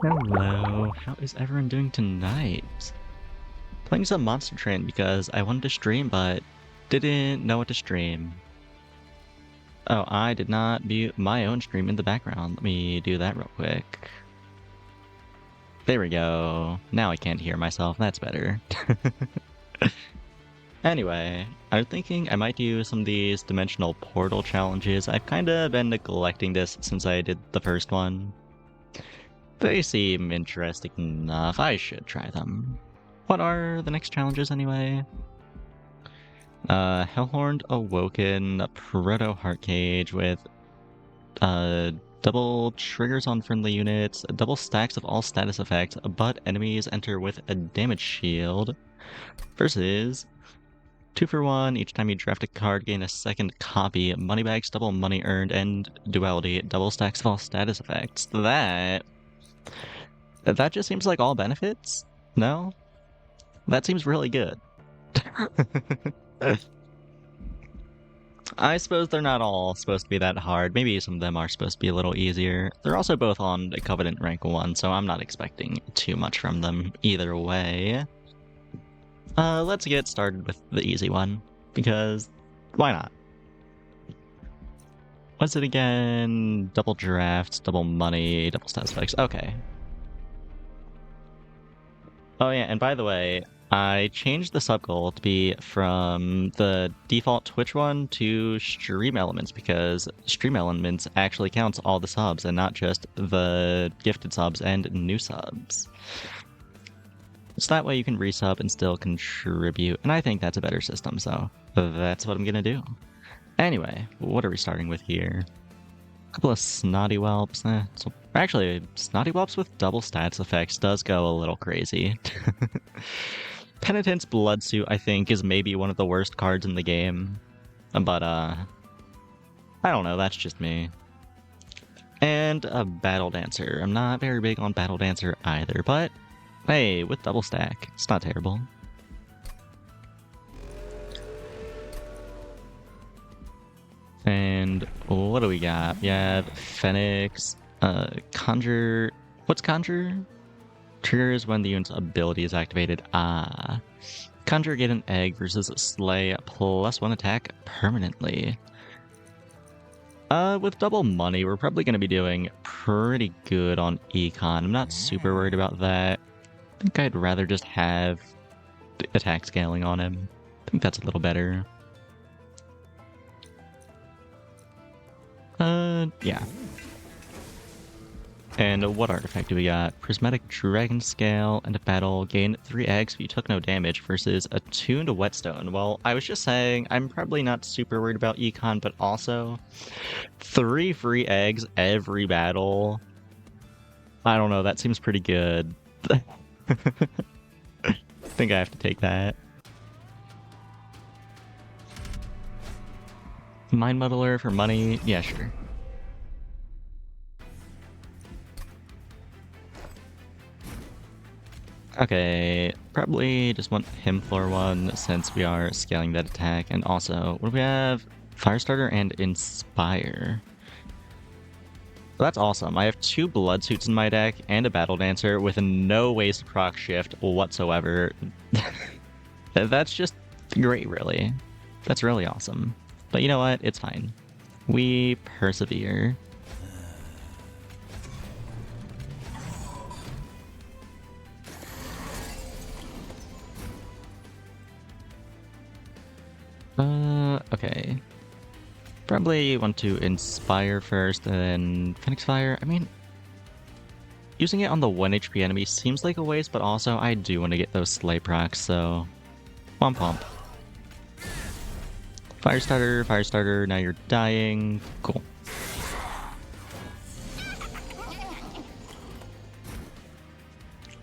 Hello, how is everyone doing tonight? Playing some Monster Train because I wanted to stream but didn't know what to stream. Oh, I did not mute my own stream in the background. Let me do that real quick. There we go. Now I can't hear myself, that's better. Anyway, I was thinking I might do some of these dimensional portal challenges. I've kinda been neglecting this since I did the first one. They seem interesting enough, I should try them. What are the next challenges anyway? Hellhorned Awoken, Proto Heart Cage with double triggers on friendly units, double stacks of all status effects, but enemies enter with a damage shield, versus 2 for 1, each time you draft a card gain a second copy, moneybags, double money earned, and duality, double stacks of all status effects. That just seems like all benefits? No? That seems really good. I suppose they're not all supposed to be that hard. Maybe some of them are supposed to be a little easier. They're also both on the Covenant rank 1, so I'm not expecting too much from them either way. Let's get started with the easy one, because why not? What's it again? Double drafts, double money, double status effects. Okay. Oh yeah, and by the way, I changed the sub goal to be from the default Twitch one to Stream Elements because Stream Elements actually counts all the subs and not just the gifted subs and new subs. So that way you can resub and still contribute, and I think that's a better system, so that's what I'm gonna do. Anyway, what are we starting with here? A couple of Snotty Whelps. So actually, Snotty Whelps with double stats effects does go a little crazy. Penitent's Bloodsuit, I think, is maybe one of the worst cards in the game. But, I don't know, that's just me. And a Battle Dancer. I'm not very big on Battle Dancer either, but hey, with double stack, it's not terrible. And what do we got? We have Phoenix, Conjure. What's Conjure? Triggers when the unit's ability is activated. Conjure, get an egg versus Slay +1 attack permanently. With double money, we're probably going to be doing pretty good on Econ. I'm not super worried about that. I think I'd rather just have attack scaling on him. I think that's a little better. Yeah. And what artifact do we got? Prismatic Dragon Scale and a battle. Gain 3 eggs if you took no damage versus attuned Whetstone. Well, I was just saying, I'm probably not super worried about Econ, but also 3 free eggs every battle. I don't know, that seems pretty good. I think I have to take that. Mind Muddler for money? Yeah, sure. Okay, probably just want him floor 1 since we are scaling that attack. And also, what do we have? Firestarter and Inspire. Well, that's awesome. I have 2 Bloodsuits in my deck and a Battle Dancer with no ways to proc shift whatsoever. That's just great, really. That's really awesome. But you know what? It's fine. We persevere. Okay. Probably want to Inspire first, and then Phoenix Fire. I mean, using it on the 1 HP enemy seems like a waste, but also I do want to get those Slay procs, so... Womp womp. Firestarter, now you're dying. Cool.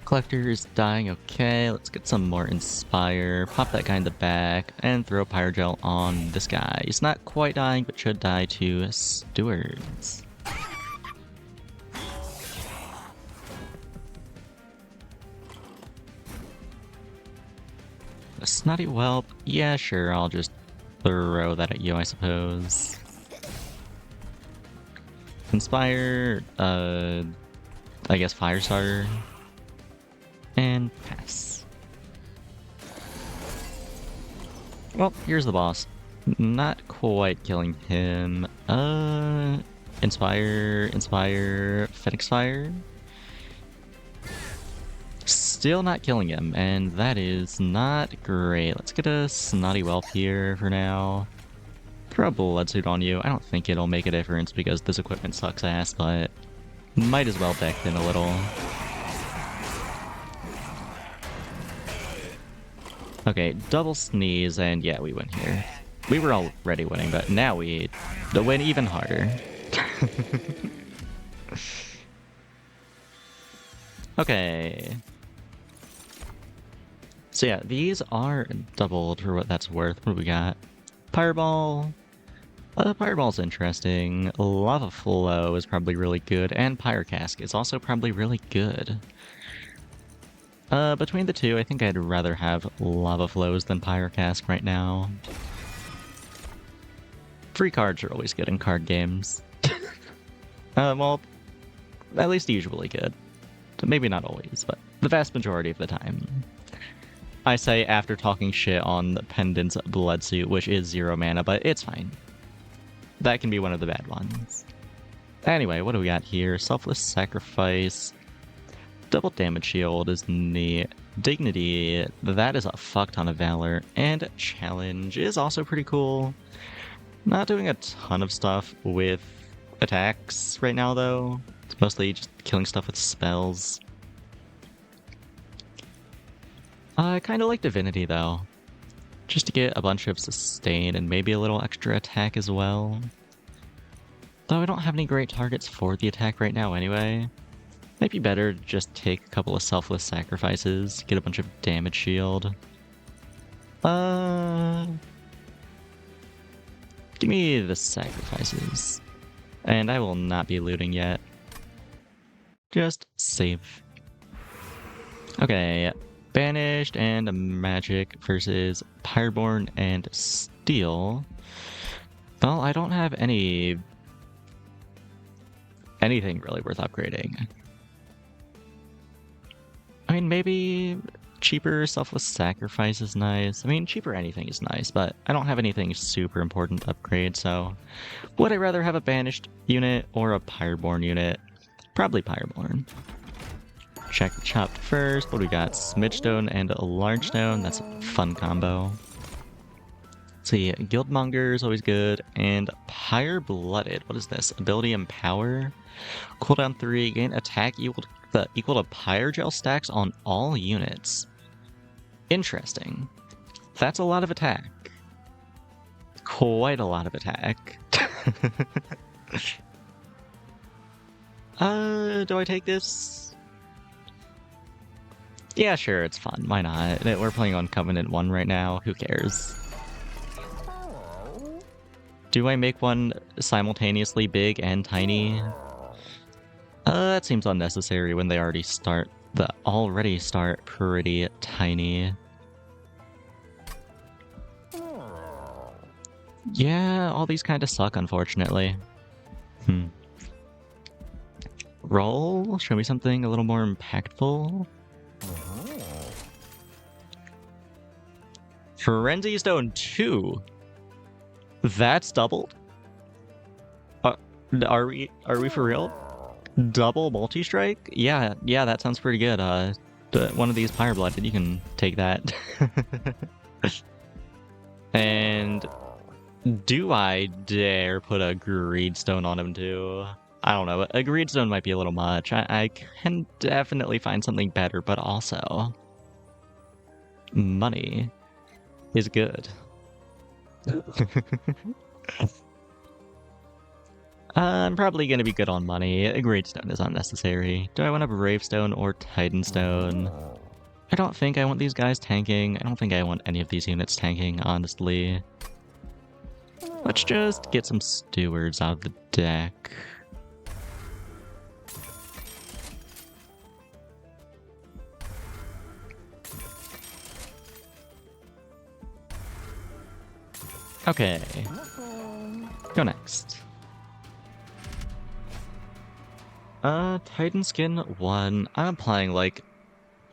Collector is dying, okay. Let's get some more Inspire. Pop that guy in the back, and throw Pyrogel on this guy. He's not quite dying, but should die to Stewards. A Snotty Whelp? Yeah, sure, I'll just throw that at you, I suppose. Inspire, I guess Fire Starter, and pass. Well, here's the boss. Not quite killing him. Inspire, Phoenix Fire. Still not killing him, and that is not great. Let's get a Snotty Whelp here for now. Throw a Blood Suit on you. I don't think it'll make a difference because this equipment sucks ass, but might as well deck in a little. Okay, double sneeze, and yeah, we win here. We were already winning, but now we win even harder. Okay. So yeah, these are doubled for what that's worth. What do we got? Fireball. Fireball's interesting. Lava Flow is probably really good, and Pyre Cask is also probably really good. Between the two, I think I'd rather have Lava Flows than Pyre Cask right now. Free cards are always good in card games. Well, at least usually good. Maybe not always, but the vast majority of the time. I say after talking shit on the Pendant's Blood Suit, which is 0 mana, but it's fine. That can be one of the bad ones. Anyway, what do we got here? Selfless Sacrifice. Double Damage Shield is neat. Dignity, that is a fuck ton of Valor. And Challenge is also pretty cool. Not doing a ton of stuff with attacks right now, though. It's mostly just killing stuff with spells. I kind of like Divinity, though. Just to get a bunch of sustain and maybe a little extra attack as well. Though I don't have any great targets for the attack right now anyway. Might be better to just take a couple of Selfless Sacrifices, get a bunch of damage shield. Give me the sacrifices. And I will not be looting yet. Just save. Okay, Banished and Magic versus Pyreborn and Steel. Well, I don't have anything really worth upgrading. I mean, maybe cheaper Selfless Sacrifice is nice. I mean, cheaper anything is nice, but I don't have anything super important to upgrade, so would I rather have a Banished unit or a Pyreborn unit? Probably Pyreborn. Check the chopped first. What do we got? Smidgestone and a Large Stone. That's a fun combo. Let's see, Guildmonger is always good. And Pyre Blooded. What is this? Ability Empower. Cooldown 3. Gain attack equal to Pyre Gel stacks on all units. Interesting. That's a lot of attack. Quite a lot of attack. Do I take this? Yeah, sure, it's fun. Why not? We're playing on Covenant 1 right now. Who cares? Do I make one simultaneously big and tiny? That seems unnecessary when they already start pretty tiny. Yeah, all these kind of suck, unfortunately. Roll? Show me something a little more impactful. Frenzy Stone 2. That's doubled? Are we for real? Double multi-strike? Yeah, that sounds pretty good. One of these Pyre Blooded, you can take that. And do I dare put a Greed Stone on him too? I don't know. A Greed Stone might be a little much. I can definitely find something better, but also money is good. I'm probably going to be good on money. A Great Stone is unnecessary. Do I want a Brave Stone or Titan Stone? I don't think I want these guys tanking. I don't think I want any of these units tanking, honestly. Let's just get some Stewards out of the deck. Okay. Go next. Titan Skin 1. I'm applying like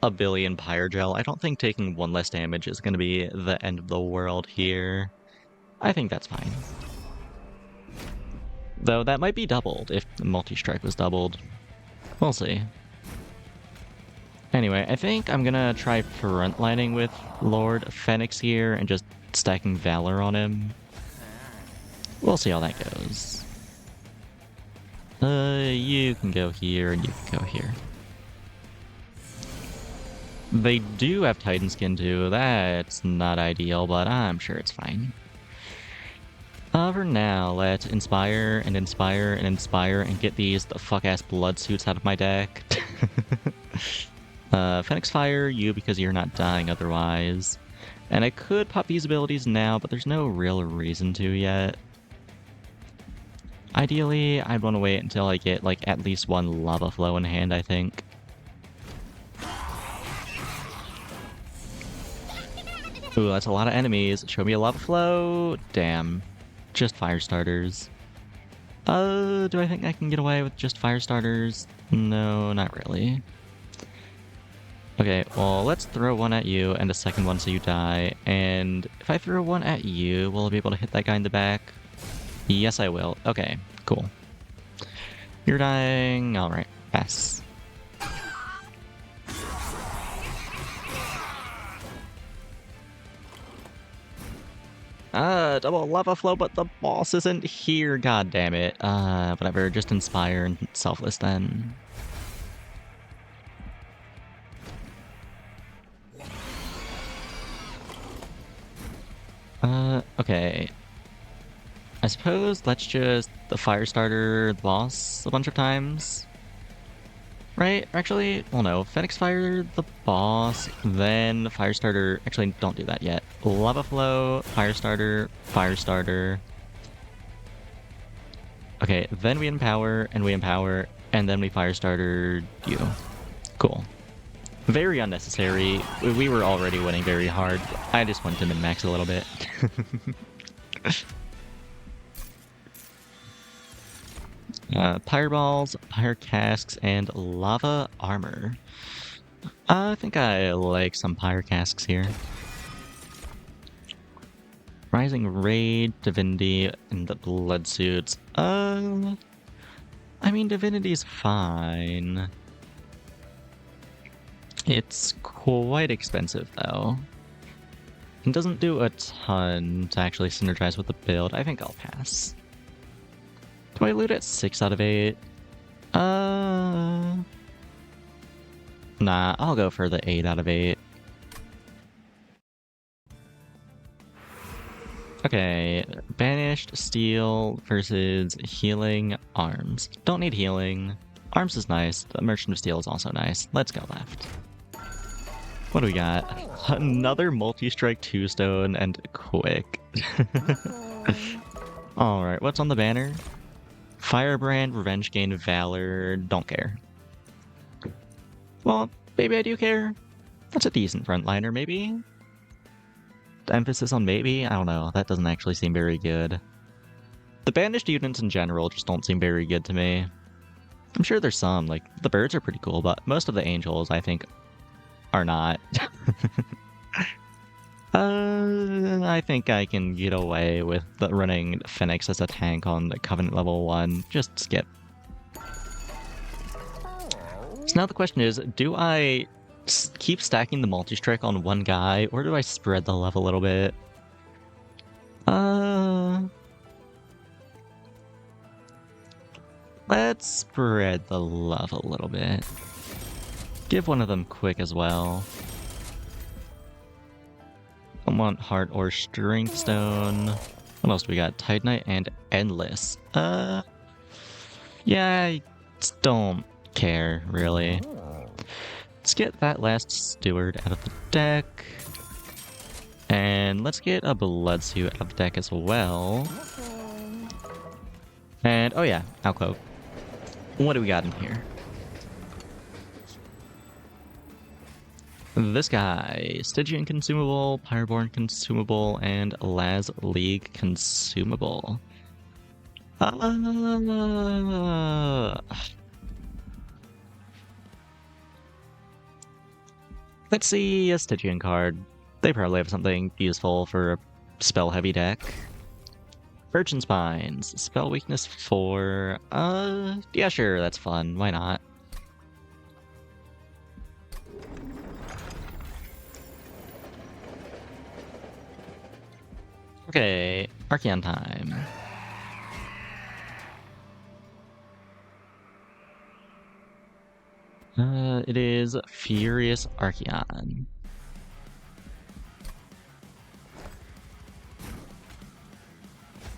a billion Pyre Gel. I don't think taking one less damage is gonna be the end of the world here. I think that's fine. Though that might be doubled if multi-strike was doubled. We'll see. Anyway, I think I'm gonna try frontlining with Lord Phoenix here and just stacking Valor on him. We'll see how that goes. You can go here and you can go here. They do have Titan Skin too. That's not ideal, but I'm sure it's fine. For now, let's inspire and inspire and inspire and get these fuck-ass blood suits out of my deck. Phoenix Fire you because you're not dying otherwise. And I could pop these abilities now, but there's no real reason to yet. Ideally, I'd want to wait until I get like at least one Lava Flow in hand, I think. Ooh, that's a lot of enemies. Show me a Lava Flow. Damn. Just fire starters. Do I think I can get away with just fire starters? No, not really. Okay, well, let's throw one at you and a second one so you die. And if I throw one at you, will I be able to hit that guy in the back? Yes, I will. Okay, cool. You're dying. Alright, pass. Double lava flow, but the boss isn't here. God damn it. Whatever. Just inspire and selfless then. Okay. I suppose let's just the Firestarter the boss a bunch of times. Right? Actually, well no. Phoenix Fire the boss, then Firestarter. Actually, don't do that yet. Lava Flow, Firestarter, Firestarter. Okay, then we empower, and then we Firestarter you. Cool. Very unnecessary. We were already winning very hard. I just went to min-max a little bit. Pyre Balls, Pyre Casks, and Lava Armor. I think I like some Pyre Casks here. Rising Raid, Divinity, and the Blood Suits. I mean, Divinity's fine. It's quite expensive, though. It doesn't do a ton to actually synergize with the build. I think I'll pass. Do I loot at 6 out of 8? Nah, I'll go for the 8 out of 8. Okay, Banished Steel versus Healing Arms. Don't need healing. Arms is nice. The Merchant of Steel is also nice. Let's go left. What do we got? Another multi-strike 2-stone and quick. Alright, what's on the banner? Firebrand, Revenge Gain, Valor, don't care. Well, maybe I do care. That's a decent frontliner, maybe? The emphasis on maybe? I don't know, that doesn't actually seem very good. The banished units in general just don't seem very good to me. I'm sure there's some, like, the birds are pretty cool, but most of the angels, I think, are not. I think I can get away with running Phoenix as a tank on the Covenant level 1. Just skip. So now the question is, do I keep stacking the multi-strike on one guy, or do I spread the love a little bit? Let's spread the love a little bit. Give one of them quick as well. I want Heart or Strength Stone. What else do we got? Titanite and Endless. Yeah, I don't care, really. Let's get that last Steward out of the deck. And let's get a Blood Suit out of the deck as well. And, oh yeah, Alcove. What do we got in here? This guy, Stygian Consumable, Pyreborn Consumable, and Laz League Consumable. Let's see a Stygian card. They probably have something useful for a spell-heavy deck. Urchin Spines. Spell weakness 4. Yeah, sure, that's fun. Why not? Okay, Archeon time. It is Furious Archeon.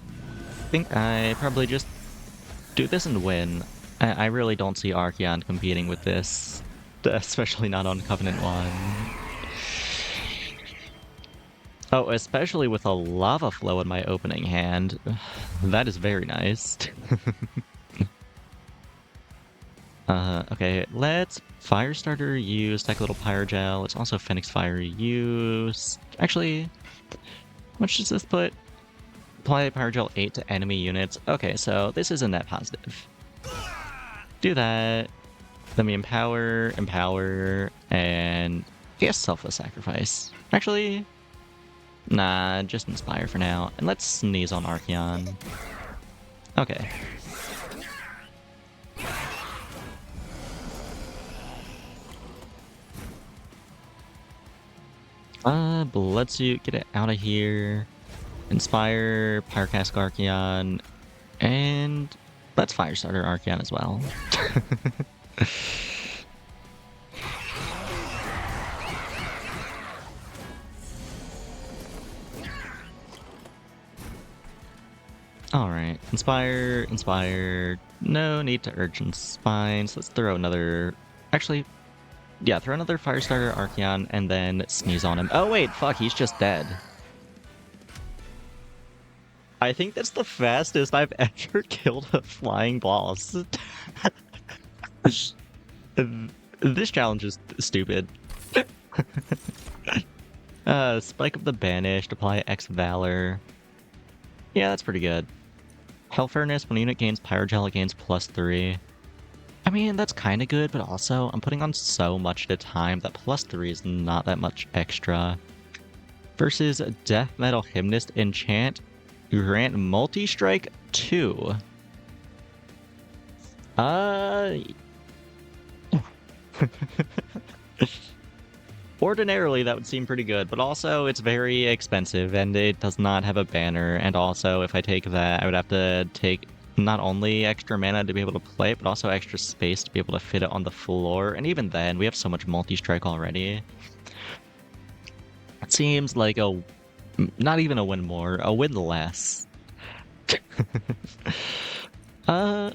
I think I probably just do this and win. I really don't see Archeon competing with this, especially not on Covenant 1. Oh, especially with a Lava Flow in my opening hand. That is very nice. Okay, let's Firestarter use, stack a little Pyrogel. Let's also Phoenix Fire use. Actually, how much does this put? Apply Pyrogel 8 to enemy units. Okay, so this is a net positive. Do that. Then we empower, and yes, selfless sacrifice. Actually, nah, just inspire for now. And let's sneeze on Archeon. Okay. Bloodsuit, get it out of here. Inspire, Pyrocast Archeon, and let's Firestarter Archeon as well. Alright, inspire, no need to Urchin Spines. Let's throw another, actually, yeah, throw another Firestarter Archeon and then sneeze on him. Oh wait, fuck, he's just dead. I think that's the fastest I've ever killed a flying boss. This challenge is stupid. Spike of the Banished, apply X Valor. Yeah, that's pretty good. Hell Furnace, when a unit gains Pyrogel, it gains +3. I mean, that's kind of good, but also, I'm putting on so much at a time that +3 is not that much extra. Versus Death Metal Hymnist Enchant, grant multi-strike 2. Ordinarily, that would seem pretty good, but also it's very expensive, and it does not have a banner, and also if I take that, I would have to take not only extra mana to be able to play it, but also extra space to be able to fit it on the floor, and even then, we have so much multi-strike already. It seems like not even a win more, a win less. So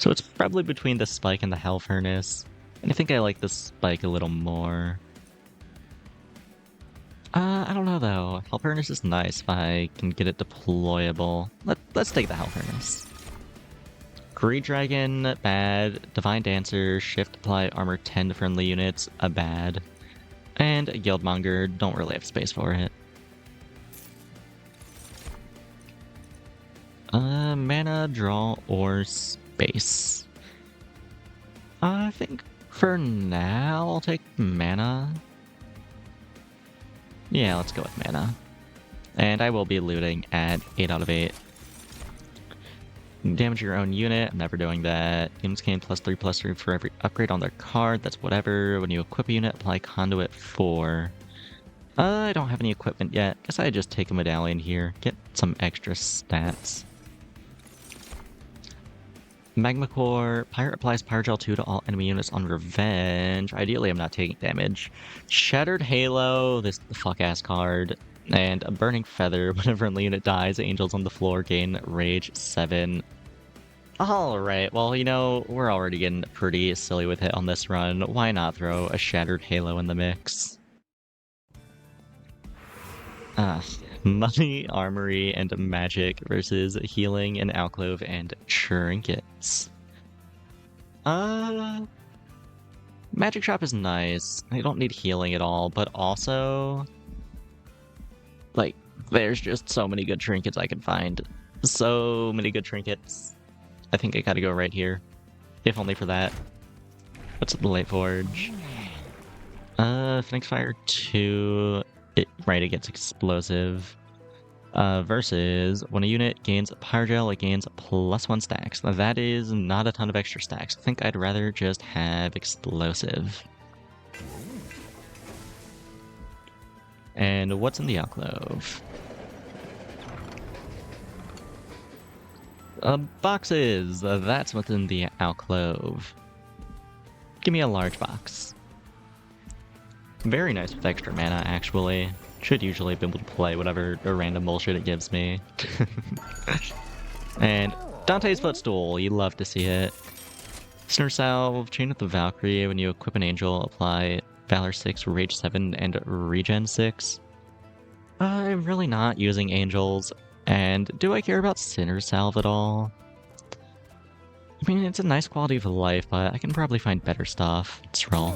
it's probably between the Spike and the Hell Furnace, and I think I like the Spike a little more. I don't know though. Hell Furnace is nice if I can get it deployable. Let's take the Hell Furnace. Greed Dragon, bad. Divine Dancer, shift apply armor 10 to friendly units, a bad. And Guildmonger, don't really have space for it. Mana, draw, or space. I think for now I'll take mana. Yeah, let's go with mana. And I will be looting at 8 out of 8. Damage your own unit, I'm never doing that. Units gain +3/+3 for every upgrade on their card, that's whatever. When you equip a unit, apply Conduit 4. I don't have any equipment yet. Guess I just take a medallion here, get some extra stats. Magma Core, Pirate applies Pyrogel 2 to all enemy units on Revenge. Ideally, I'm not taking damage. Shattered Halo, this the fuck-ass card. And a Burning Feather, whenever a friendly unit dies, angels on the floor gain Rage 7. Alright, well, you know, we're already getting pretty silly with it on this run. Why not throw a Shattered Halo in the mix? Money, Armory, and Magic versus Healing and Alcove and Trinkets. Magic Shop is nice. I don't need healing at all, but also, like, there's just so many good trinkets I can find. So many good trinkets. I think I gotta go right here. If only for that. What's the Light Forge? Phoenix Fire 2, it gets explosive. Versus when a unit gains Pyro Gel, it gains +1 stacks. Now that is not a ton of extra stacks. I think I'd rather just have explosive. And what's in the alcove? Boxes! That's what's in the alcove. Give me a large box. Very nice with extra mana, actually. Should usually be able to play whatever random bullshit it gives me. And Dante's Footstool, you love to see it. Snare Salve, Chain with the Valkyrie. When you equip an angel, apply Valor 6, Rage 7, and Regen 6. I'm really not using angels. And do I care about Sinner Salve at all? I mean, it's a nice quality of life, but I can probably find better stuff. Let's roll.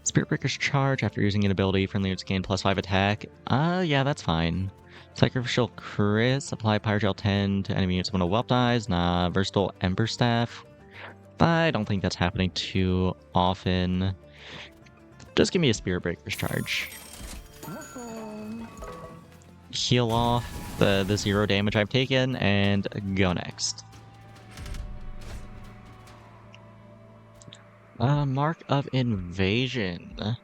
Spirit Breaker's Charge after using an ability, friendly units gain +5 attack. Yeah, that's fine. Sacrificial Chris, apply Pyro Gel 10 to enemy units when a whelp dies. Nah, Versatile Ember Staff. I don't think that's happening too often. Just give me a Spirit Breaker's Charge. Heal off the 0 damage I've taken, and go next. Mark of Invasion.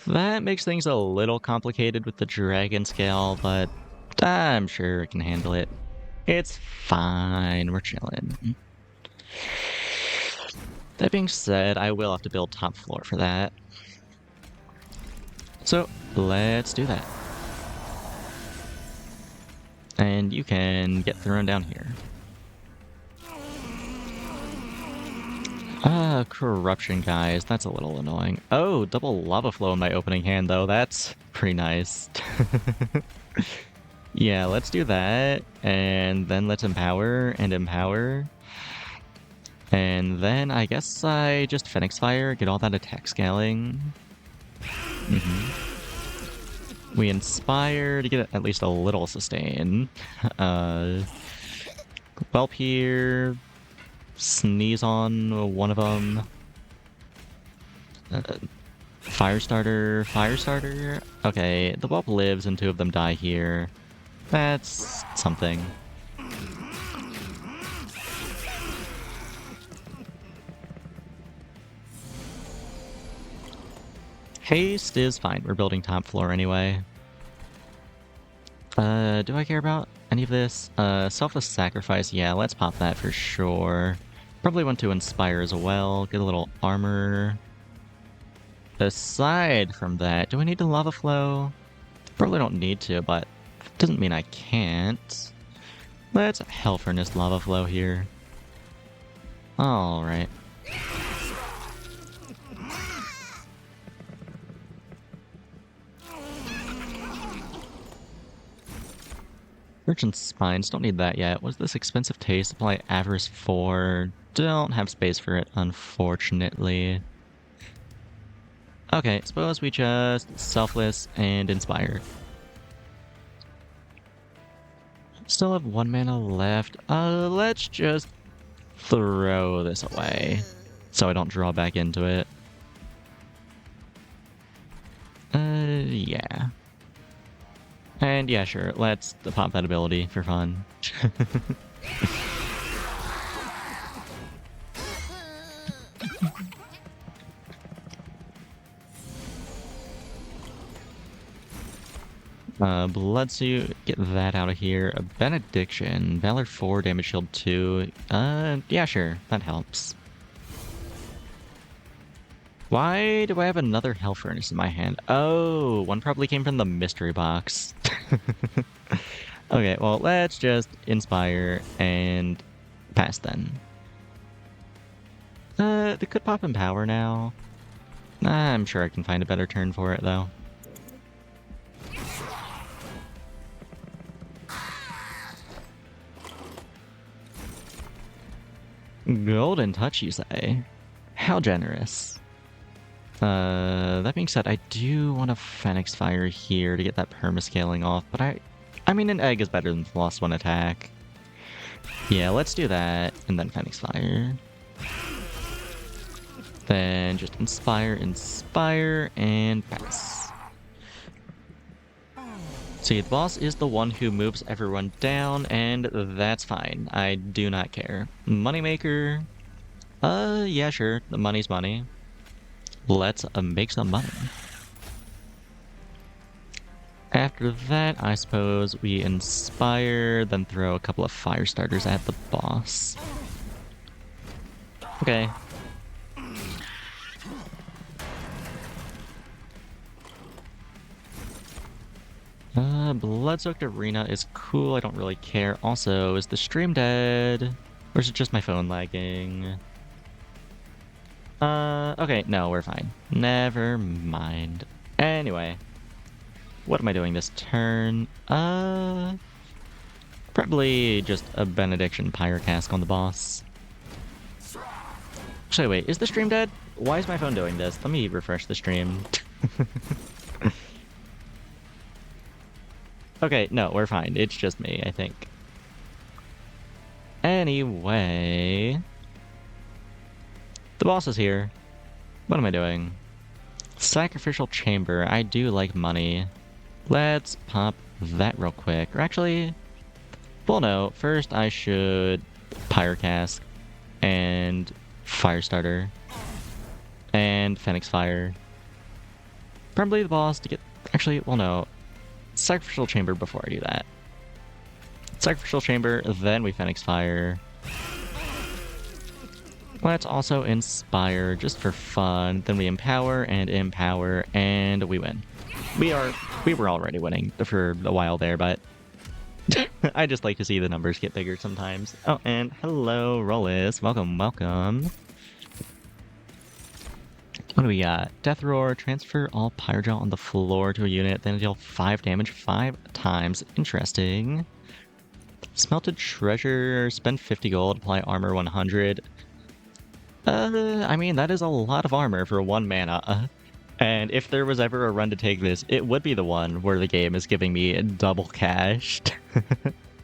That makes things a little complicated with the dragon scale, but I'm sure it can handle it. It's fine, we're chilling. That being said, I will have to build top floor for that. So, let's do that. And you can get thrown down here. Corruption, guys. That's a little annoying. Oh, double lava flow in my opening hand, though. That's pretty nice. Yeah, let's do that. And then let's empower and empower. And then I guess I just Phoenix Fire, get all that attack scaling. We inspire to get at least a little sustain. Whelp here. Sneeze on one of them. Firestarter, Firestarter. Okay, the whelp lives and 2 of them die here. That's something. Haste is fine. We're building top floor anyway. Do I care about any of this? Selfless Sacrifice. Yeah, let's pop that for sure. Probably want to inspire as well. Get a little armor. Aside from that, do I need to lava flow? Probably don't need to, but doesn't mean I can't. Let's Hell Furnace lava flow here. Alright. Merchant Spines, don't need that yet. What's this expensive taste? Apply Avarice 4. Don't have space for it, unfortunately. Okay, suppose we just Selfless and Inspire. Still have 1 mana left. Let's just throw this away so I don't draw back into it. Yeah. And yeah, sure, let's pop that ability for fun. Bloodsuit, get that out of here. A Benediction, Valor 4, Damage Shield 2. Yeah, sure, that helps. Why do I have another Hell Furnace in my hand? Oh, one probably came from the mystery box. Okay, well, let's just Inspire and pass then. They could pop Empower now. I'm sure I can find a better turn for it, though. Golden Touch, you say? How generous. That being said, I do want to Phoenix Fire here to get that permascaling off, but I mean, an egg is better than +1 attack. Yeah, let's do that, and then Phoenix Fire. Then just inspire, and pass. See, the boss is the one who moves everyone down, and that's fine. I do not care. Moneymaker. Yeah, sure. The money's money. Let's make some money. After that, I suppose we inspire, then throw a couple of fire starters at the boss. Okay. Blood-soaked arena is cool. I don't really care. Also, is the stream dead? Or is it just my phone lagging? Okay, no, we're fine. Never mind. Anyway. What am I doing this turn? Probably just a Benediction Pyrocask on the boss. Actually, wait, is the stream dead? Why is my phone doing this? Let me refresh the stream. Okay, no, we're fine. It's just me, I think. Anyway... The boss is here. What am I doing? Sacrificial Chamber. I do like money. Let's pop that real quick. Or actually... Well, no. First, I should Pyrocask. And Firestarter. And Phoenix Fire. Probably the boss to get... Actually, well, no. Sacrificial Chamber before I do that. Sacrificial Chamber, then we Phoenix Fire. Let's also Inspire, just for fun. Then we Empower, and we win. We were already winning for a while there, but... I just like to see the numbers get bigger sometimes. Oh, and hello, Rollis. Welcome, welcome. What do we got? Death Roar, transfer all Pyrogel on the floor to a unit, then deal 5 damage 5 times. Interesting. Smelted Treasure, spend 50 gold, apply armor 100. I mean, that is a lot of armor for 1 mana. And if there was ever a run to take this, it would be the one where the game is giving me double cashed.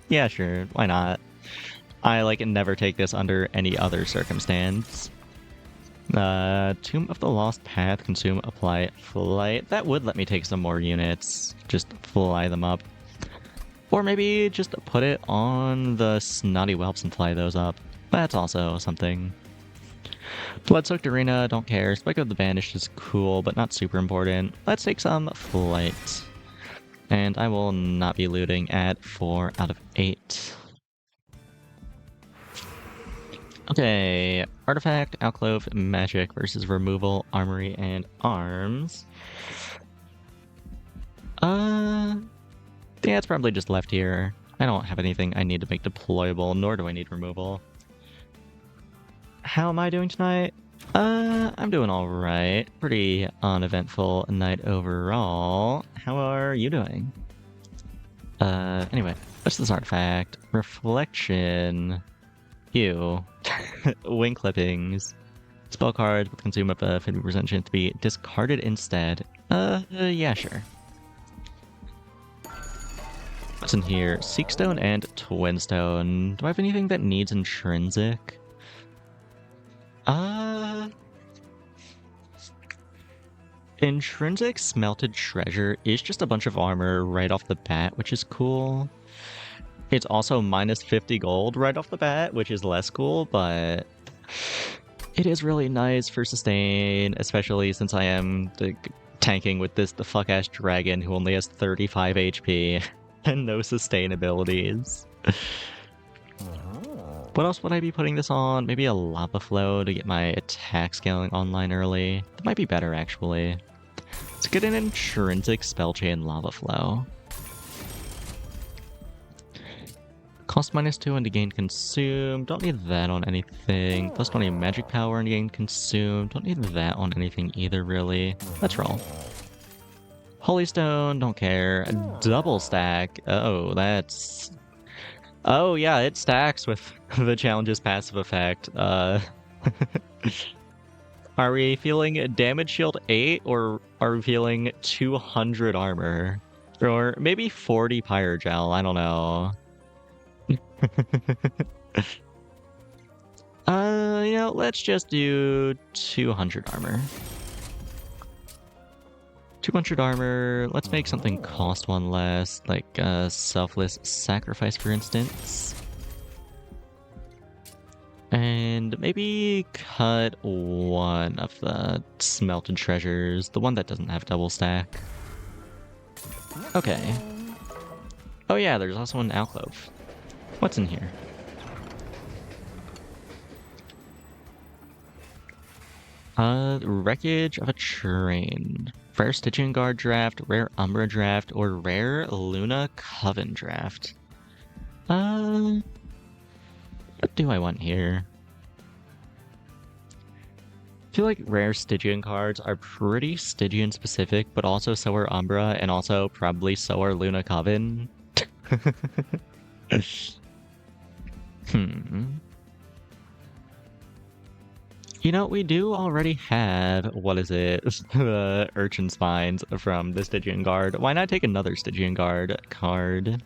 Yeah, sure, why not? I, never take this under any other circumstance. Tomb of the Lost Path, consume, apply, flight. That would let me take some more units. Just fly them up. Or maybe just put it on the Snotty Whelps and fly those up. That's also something. Blood-soaked arena, don't care. Spike of the Banished is cool, but not super important. Let's take some flight. And I will not be looting at 4 out of 8. Okay, Artifact, Alcove, Magic versus Removal, Armory, and Arms. Yeah, it's probably just left here. I don't have anything I need to make deployable, nor do I need removal. How am I doing tonight? I'm doing alright. Pretty uneventful night overall. How are you doing? Anyway, what's this artifact? Reflection. Ew. Wing clippings. Spell cards with consume up a 50% chance to be discarded instead. Yeah, sure. What's in here? Seekstone and Twinstone. Do I have anything that needs intrinsic? Intrinsic Smelted Treasure is just a bunch of armor right off the bat, which is cool. It's also minus 50 gold right off the bat, which is less cool, but it is really nice for sustain, especially since I am tanking with the fuck-ass dragon who only has 35 HP and no sustain abilities. What else would I be putting this on? Maybe a Lava Flow to get my attack scaling online early. That might be better, actually. Let's get an intrinsic Spell Chain Lava Flow. Cost -2 and to gain consume. Don't need that on anything. Plus 20 magic power and gain consume. Don't need that on anything either, really. Let's roll. Holy Stone, don't care. Double stack. Oh, that's... Oh, yeah, it stacks with the challenge's passive effect. Are we feeling damage shield 8, or are we feeling 200 armor? Or maybe 40 pyrogel, I don't know. Let's just do 200 armor. 200 armor. Let's make something cost 1 less, like selfless sacrifice, for instance. And maybe cut 1 of the smelted treasures, the one that doesn't have double stack. Okay. Oh yeah, there's also an alcove. What's in here? Wreckage of a train. Rare Stygian Guard draft, rare Umbra draft, or rare Luna Coven draft. What do I want here? I feel like rare Stygian cards are pretty Stygian specific, but also so are Umbra, and also probably so are Luna Coven. We do already have, what is it, the Urchin Spines from the Stygian Guard. Why not take another Stygian Guard card?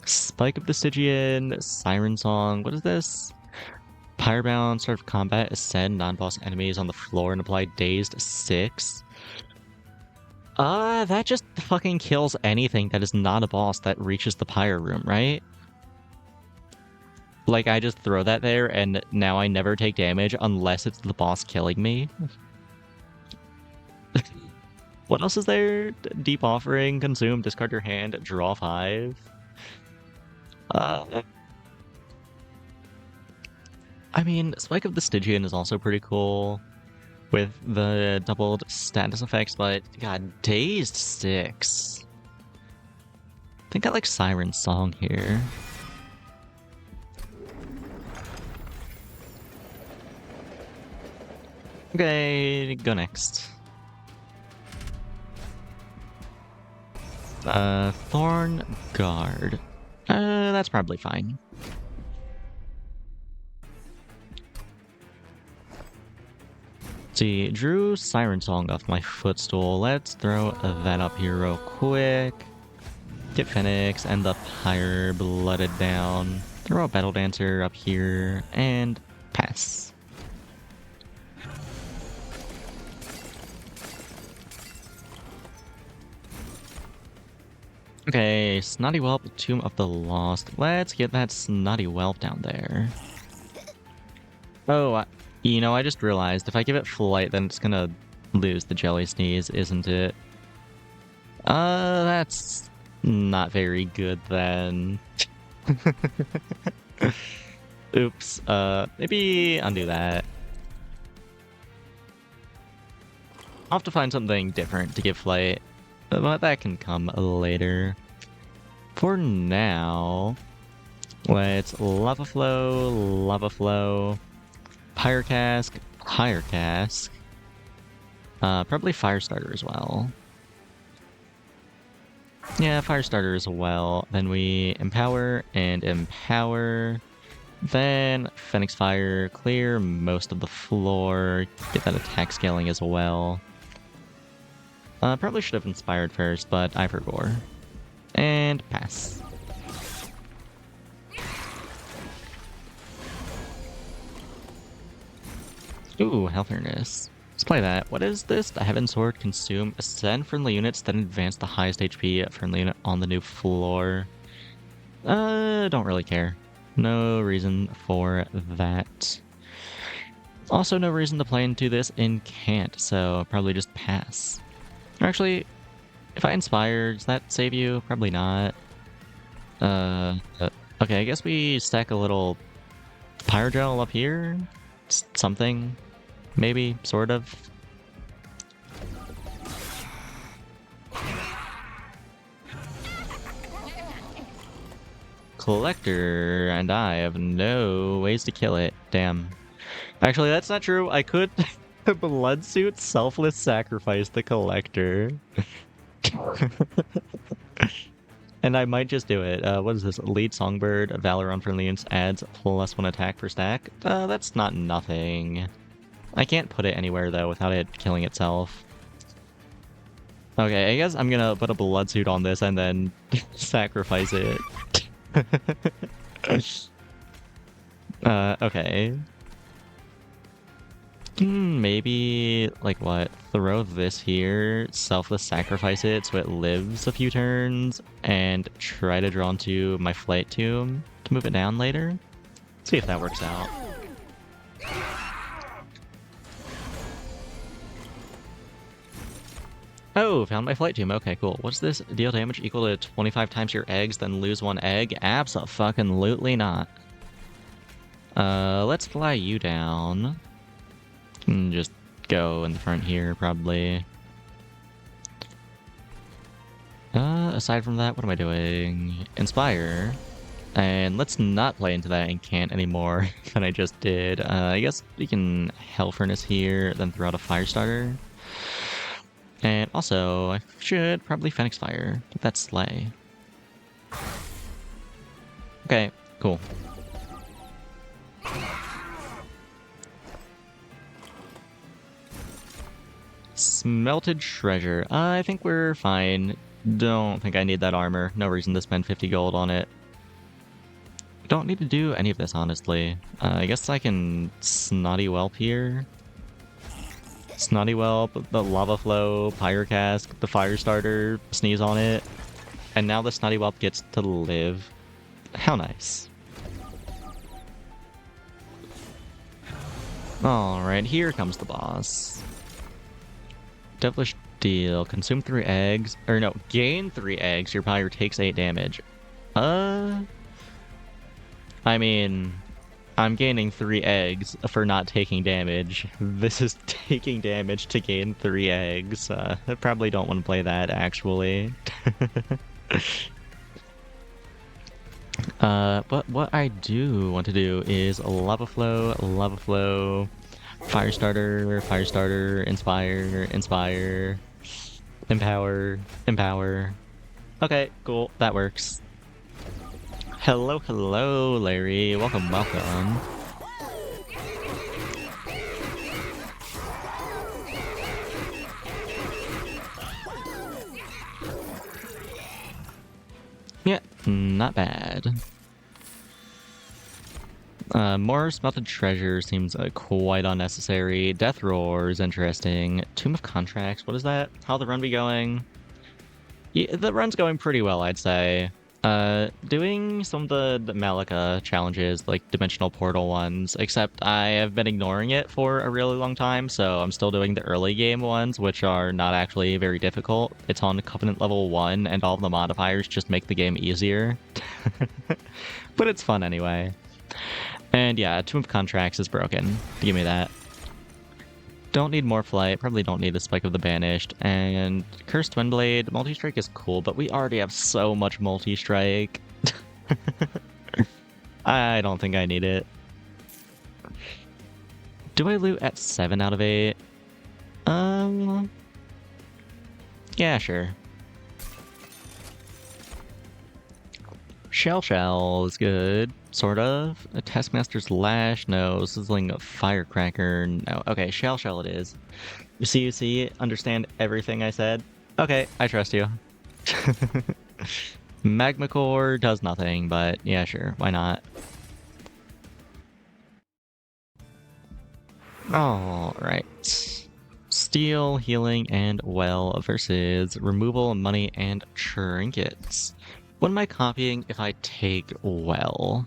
Spike of the Stygian, Siren Song, what is this? Firebound, start of combat, ascend non-boss enemies on the floor and apply dazed 6. That just fucking kills anything that is not a boss that reaches the pyre room, right? Like, I just throw that there, and now I never take damage unless it's the boss killing me. What else is there? Deep Offering, consume, discard your hand, draw 5. I mean, Spike of the Stygian is also pretty cool with the doubled status effects, but god, dazed 6. I think I like Siren Song here. Okay, go next. Thorn Guard. That's probably fine. Let's see, drew Siren Song off my footstool. Let's throw that up here real quick. Get Phoenix and the Pyre Blooded down. Throw a Battle Dancer up here, and pass. Okay, Snotty Whelp, Tomb of the Lost. Let's get that Snotty Whelp down there. Oh, I just realized if I give it Flight, then it's gonna lose the Jelly Sneeze, isn't it? That's not very good then. Oops, maybe undo that. I'll have to find something different to give Flight. But that can come later. For now, let's Lava Flow, Pyre Cask, probably Firestarter as well. Yeah, Firestarter as well. Then we Empower and Empower. Then Phoenix Fire, clear most of the floor, get that attack scaling as well. Probably should have Inspired first, but I forgot. And pass. Ooh, Health Furnace. Let's play that. What is this? The Heaven Sword, consume, ascend friendly units, then advance the highest HP friendly unit on the new floor. Don't really care. No reason for that. Also, no reason to play into this in Can't, so probably just pass. Actually, if I Inspire, does that save you? Probably not. Okay, I guess we stack a little Pyrogel up here? Something? Maybe? Sort of? Collector, and I have no ways to kill it. Damn. Actually, that's not true. I could... Bloodsuit selfless sacrifice the Collector. And I might just do it. What is this? Lead Songbird, Valor on friendly units adds +1 attack per stack. That's not nothing. I can't put it anywhere though without it killing itself. Okay, I guess I'm gonna put a Bloodsuit on this and then sacrifice it. Okay. Maybe, like what? Throw this here, selfless sacrifice it so it lives a few turns, and try to draw into my Flight Tomb to move it down later. See if that works out. Oh, found my Flight Tomb. Okay, cool. What's this? Deal damage equal to 25 times your eggs, then lose one egg? Abso-fucking-lutely not. Let's fly you down. And just go in the front here, probably. Aside from that, what am I doing? Inspire. And let's not play into that incant anymore than I just did. I guess we can Hell Furnace here, then throw out a Firestarter. And also, I should probably Phoenix Fire. Get that Slay. Okay, cool. Smelted Treasure. I think we're fine. Don't think I need that armor. No reason to spend 50 gold on it. Don't need to do any of this, honestly. I guess I can Snotty Whelp here. Snotty Whelp, the Lava Flow, Pyre Cask, the Firestarter, sneeze on it. And now the Snotty Whelp gets to live. How nice. Alright, here comes the boss. Devilish Deal. Consume 3 eggs. Or no, gain 3 eggs. Your Pyre takes 8 damage. I mean, I'm gaining 3 eggs for not taking damage. This is taking damage to gain 3 eggs. I probably don't want to play that, actually. But what I do want to do is Lava Flow, Firestarter, Firestarter, Inspire, Empower. Okay, cool, that works. Hello, Larry. Welcome. Yeah, not bad. More Smelted Treasure seems quite unnecessary. Death Roar is interesting. Tomb of Contracts, what is that? How the run be going? Yeah, the run's going pretty well, I'd say. Doing some of the Malicka challenges, like Dimensional Portal ones, except I have been ignoring it for a really long time, so I'm still doing the early game ones, which are not actually very difficult. It's on Covenant level 1, and all of the modifiers just make the game easier. But it's fun anyway. And yeah, Tomb of Contracts is broken. Give me that. Don't need more flight, probably don't need the Spike of the Banished, and Cursed Twinblade, Multi-Strike is cool, but we already have so much Multi-Strike. I don't think I need it. Do I loot at 7 out of 8? Yeah, sure. Shell is good, sort of. A Taskmaster's Lash, no. Sizzling Firecracker, no. Okay, Shell it is. You see, understand everything I said? Okay, I trust you. Magma Core does nothing, but yeah, sure, why not? Alright. Steel, Healing, and Well versus Removal, Money, and Trinkets. What am I copying if I take Well?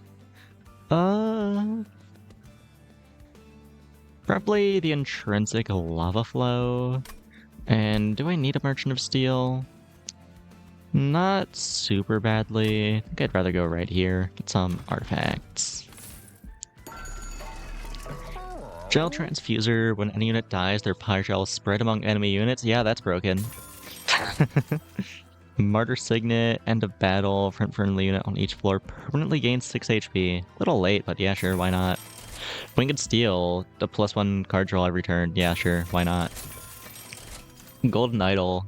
Probably the Intrinsic Lava Flow. And do I need a Merchant of Steel? Not super badly. I think I'd rather go right here. Get some artifacts. Gel Transfuser. When any unit dies, their Pyre Gel is spread among enemy units. Yeah, that's broken. Martyr Signet, end of battle, front friendly unit on each floor, permanently gains 6 HP. A little late, but yeah, sure, why not? Winged Steel, the +1 card draw every turn. Yeah, sure, why not? Golden Idol,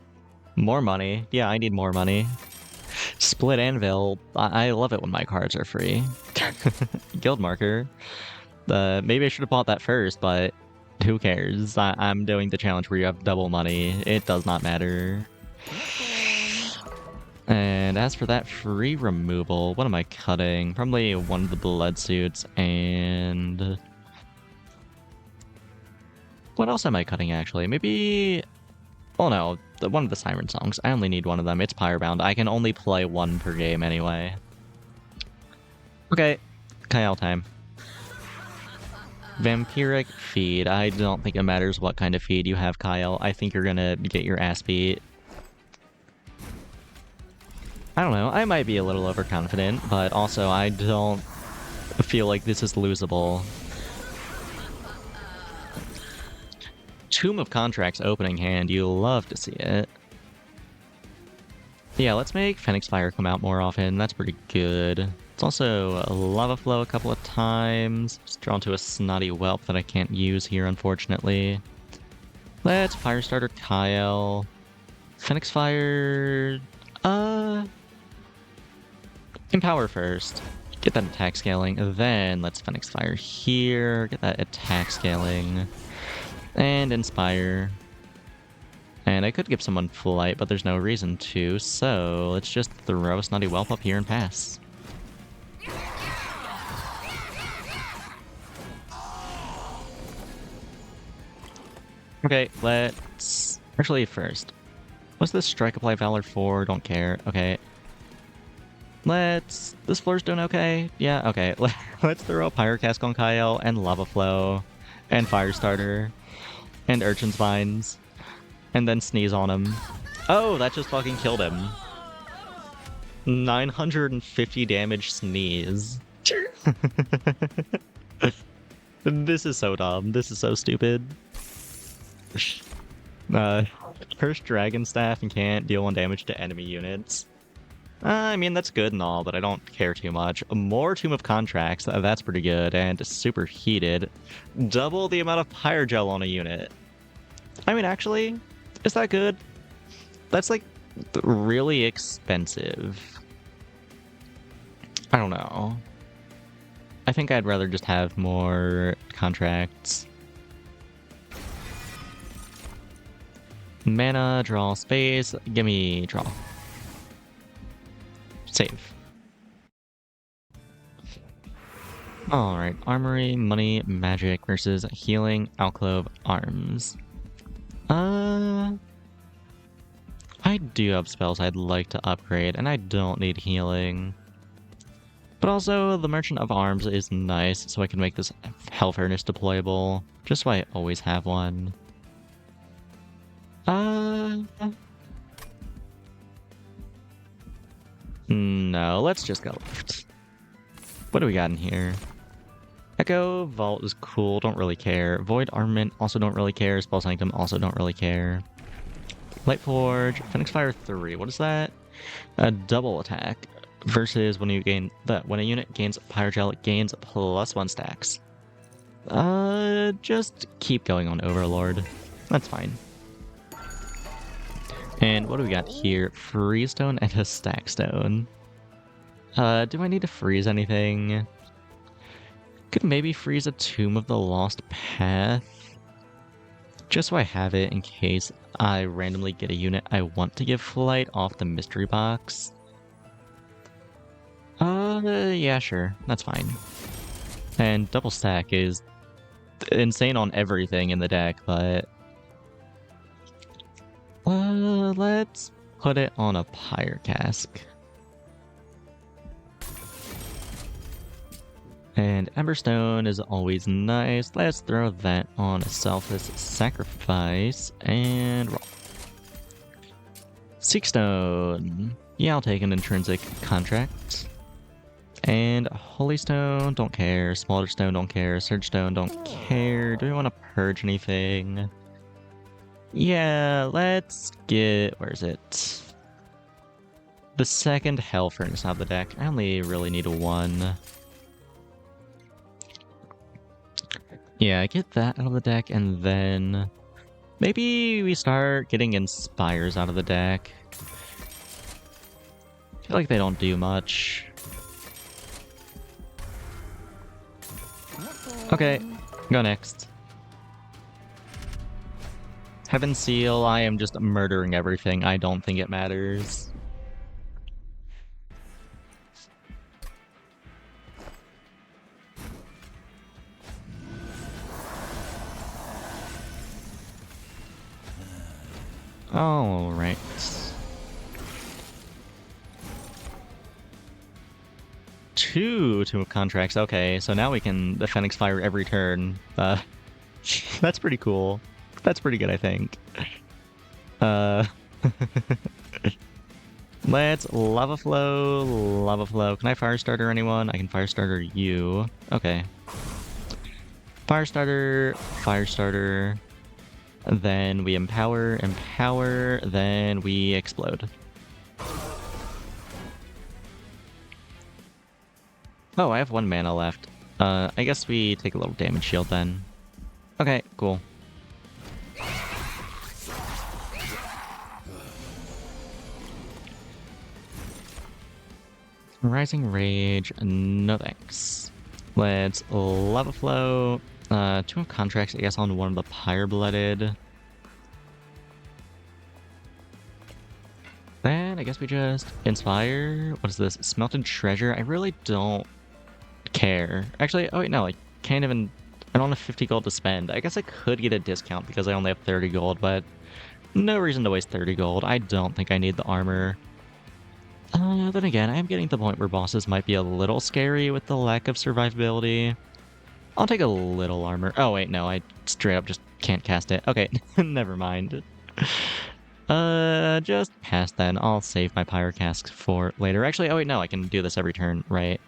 more money. Yeah, I need more money. Split Anvil, I love it when my cards are free. Guild Marker, maybe I should have bought that first, but who cares? I'm doing the challenge where you have double money. It does not matter. And as for that free removal, what am I cutting? Probably one of the blood suits and... What else am I cutting, actually? Maybe... Oh no, one of the Siren songs. I only need one of them. It's Pyrebound. I can only play one per game anyway. Okay, Kyle time. Vampiric feed. I don't think it matters what kind of feed you have, Kyle. I think you're gonna get your ass beat. I don't know. I might be a little overconfident, but also I don't feel like this is losable. Tomb of Contracts opening hand. You love to see it. Yeah, let's make Phoenix Fire come out more often. That's pretty good. It's also a Lava Flow a couple of times. Just drawn to a Snotty Whelp that I can't use here, unfortunately. Let's Firestarter Kyle. Phoenix Fire... Empower first. Get that attack scaling. Then let's Phoenix Fire here. Get that attack scaling. And Inspire. And I could give someone Flight, but there's no reason to, so let's just throw a Snotty Whelp up here and pass. Okay, let's... Actually, first. What's this Strike Apply Valor for? Don't care. Okay. Let's... This floor's doing okay? Yeah, okay. Let's throw a Pyrocask on Kyle, and Lava Flow, and Firestarter, and Urchin's Vines, and then Sneeze on him. Oh, that just fucking killed him. 950 damage Sneeze. This is so dumb. This is so stupid. Cursed Dragon Staff and can't deal 1 damage to enemy units. I mean, that's good and all, but I don't care too much. More Tomb of Contracts, that's pretty good, and Super Heated. Double the amount of Pyrogel on a unit. I mean, actually, is that good? That's, like, really expensive. I don't know. I think I'd rather just have more contracts. Mana, draw space, gimme draw. Save. Alright, Armory, Money, Magic versus Healing, Alcove, Arms. I do have spells I'd like to upgrade, and I don't need healing. But also, the Merchant of Arms is nice, so I can make this Hell Furnace deployable, just so I always have one. No, let's just go left. What do we got in here? Echo, Vault is cool, don't really care. Void Armament, also don't really care. Spell Sanctum, also don't really care. Lightforge, Phoenix Fire 3, what is that? A double attack versus when you gain that when a unit gains Pyrogel, it gains +1 stacks. Just keep going on Overlord. That's fine. And what do we got here? Freeze Stone and a Stack Stone. Do I need to freeze anything? Could maybe freeze a Tomb of the Lost Path. Just so I have it in case I randomly get a unit I want to give Flight off the mystery box. Yeah, sure. That's fine. And double stack is insane on everything in the deck, but... let's put it on a Pyre Cask. And Emberstone is always nice. Let's throw that on a Selfless Sacrifice and roll. Seekstone. Yeah, I'll take an Intrinsic Contract. And Holy Stone, don't care. Smolder Stone, don't care. Surge Stone, don't care. Do we want to purge anything? Yeah, let's get... where is it? The second Hell Furnace out of the deck. I only really need one. Yeah, get that out of the deck, and then... maybe we start getting Inspires out of the deck. I feel like they don't do much. Okay, go next. Heaven Seal, I am just murdering everything. I don't think it matters. Alright. Two Tomb of Contracts. Okay, so now we can the Phoenix Fire every turn. That's pretty cool. That's pretty good, I think. Let's Lava Flow, Lava Flow. Can I Fire Starter anyone? I can Fire Starter you. Okay. Fire Starter, Fire Starter. Then we Empower, Empower, then we Explode. Oh, I have 1 mana left. I guess we take a little damage shield then. Okay, cool. Rising Rage, no thanks. Let's Lava Flow. 2 of Contracts, I guess, on one of the Pyre-Blooded. Then I guess we just Inspire. What is this? Smelted Treasure? I really don't care. Actually, oh wait, no, I can't even... I don't have 50 gold to spend. I guess I could get a discount because I only have 30 gold, but no reason to waste 30 gold. I don't think I need the armor. Then again, I am getting to the point where bosses might be a little scary with the lack of survivability. I'll take a little armor. Oh wait, no, I straight up just can't cast it. Okay, never mind. Just pass then. I'll save my Pyre Casks for later. Actually, oh wait, no, I can do this every turn, right?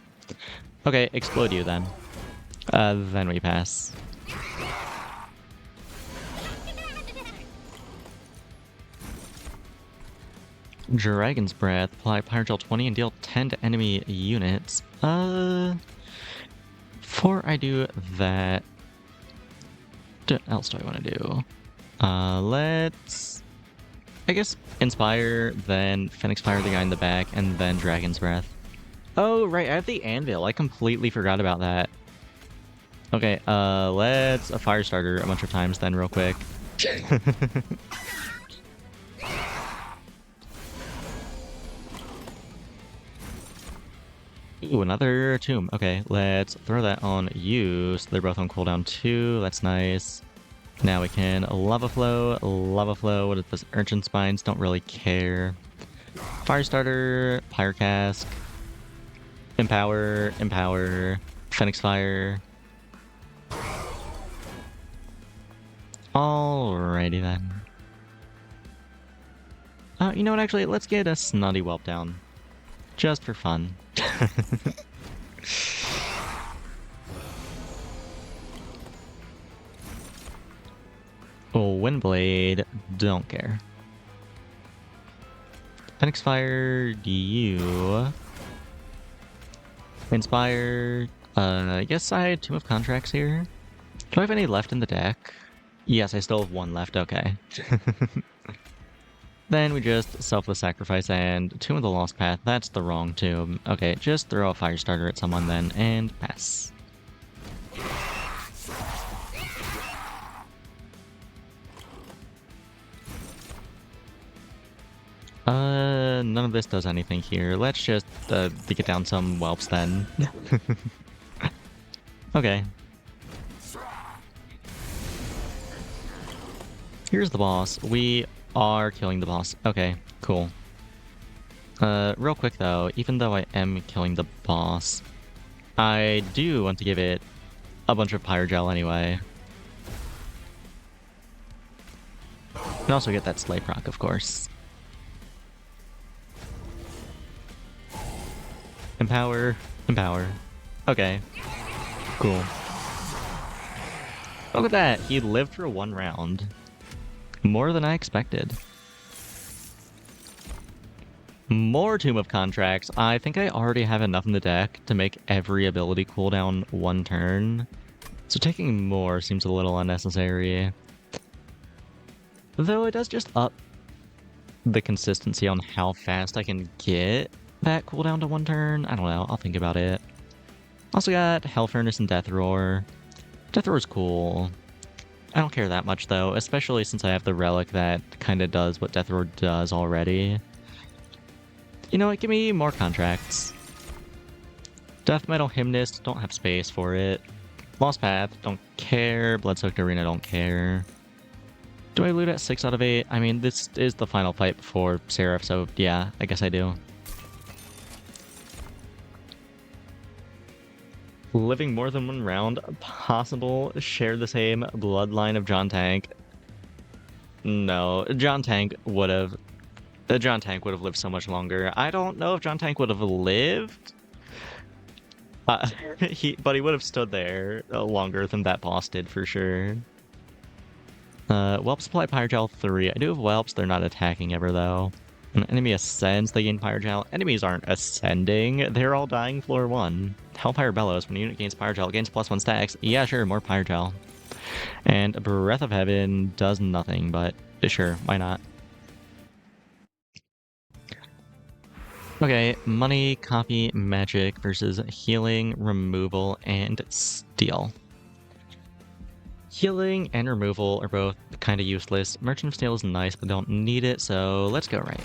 Okay, explode you then. Then we pass. Dragon's Breath. Apply Pyre Gel 20 and deal 10 to enemy units. Before I do that... What else do I want to do? Let's... I guess Inspire, then Phoenix Fire the guy in the back, and then Dragon's Breath. Oh, right, I have the Anvil. I completely forgot about that. Okay, let's a Fire Starter a bunch of times then real quick. Ooh, another tomb. Okay, let's throw that on you. So they're both on cooldown too. That's nice. Now we can Lava Flow, Lava Flow. What is this? Urchin Spines, don't really care. Fire Starter, Pyre Cask, Empower, Empower, Phoenix Fire. Alrighty then. You know what, actually, let's get a Snotty Whelp down. Just for fun. Oh, Windblade, don't care. Phoenix Fire, you. Inspire. I guess I had 2 of Contracts here. Do I have any left in the deck? Yes, I still have 1 left, okay. Then we just Selfless Sacrifice and Tomb of the Lost Path. That's the wrong tomb. Okay, just throw a Fire Starter at someone then and pass. None of this does anything here. Let's just get down some whelps then. Okay. Here's the boss. We are killing the boss. Okay, cool. Real quick though, even though I am killing the boss, I do want to give it a bunch of Pyre Gel anyway. And also get that Slay proc, of course. Empower, Empower. Okay, cool. Look at that, he lived for 1 round. More than I expected. More Tomb of Contracts. I think I already have enough in the deck to make every ability cooldown 1 turn. So taking more seems a little unnecessary. Though it does just up the consistency on how fast I can get that cooldown to 1 turn. I don't know, I'll think about it. Also got Hell Furnace and Death Roar. Death Roar's cool. I don't care that much though, especially since I have the relic that kind of does what Death Roar does already. You know what, give me more contracts. Death Metal Hymnist, don't have space for it. Lost Path, don't care. Blood-Soaked Arena, don't care. Do I loot at 6 out of 8? I mean, this is the final fight before Seraph, so yeah, I guess I do. Living more than one round, possible, share the same bloodline of John Tank. No, John Tank would have lived so much longer. I don't know if John Tank would have lived. But he would have stood there longer than that boss did for sure. Whelp supply Pyrogel 3. I do have Whelps, they're not attacking ever though. An enemy ascends, they gain Pyrogel. Enemies aren't ascending, they're all dying floor 1. Hellfire Bellows, when a unit gains Pyrogel, gains +1 stacks. Yeah, sure, more Pyrogel. And Breath of Heaven does nothing, but sure, why not? Okay, money, copy, magic versus healing, removal, and steal. Healing and removal are both kind of useless. Merchant of Steel is nice, but don't need it, so let's go right.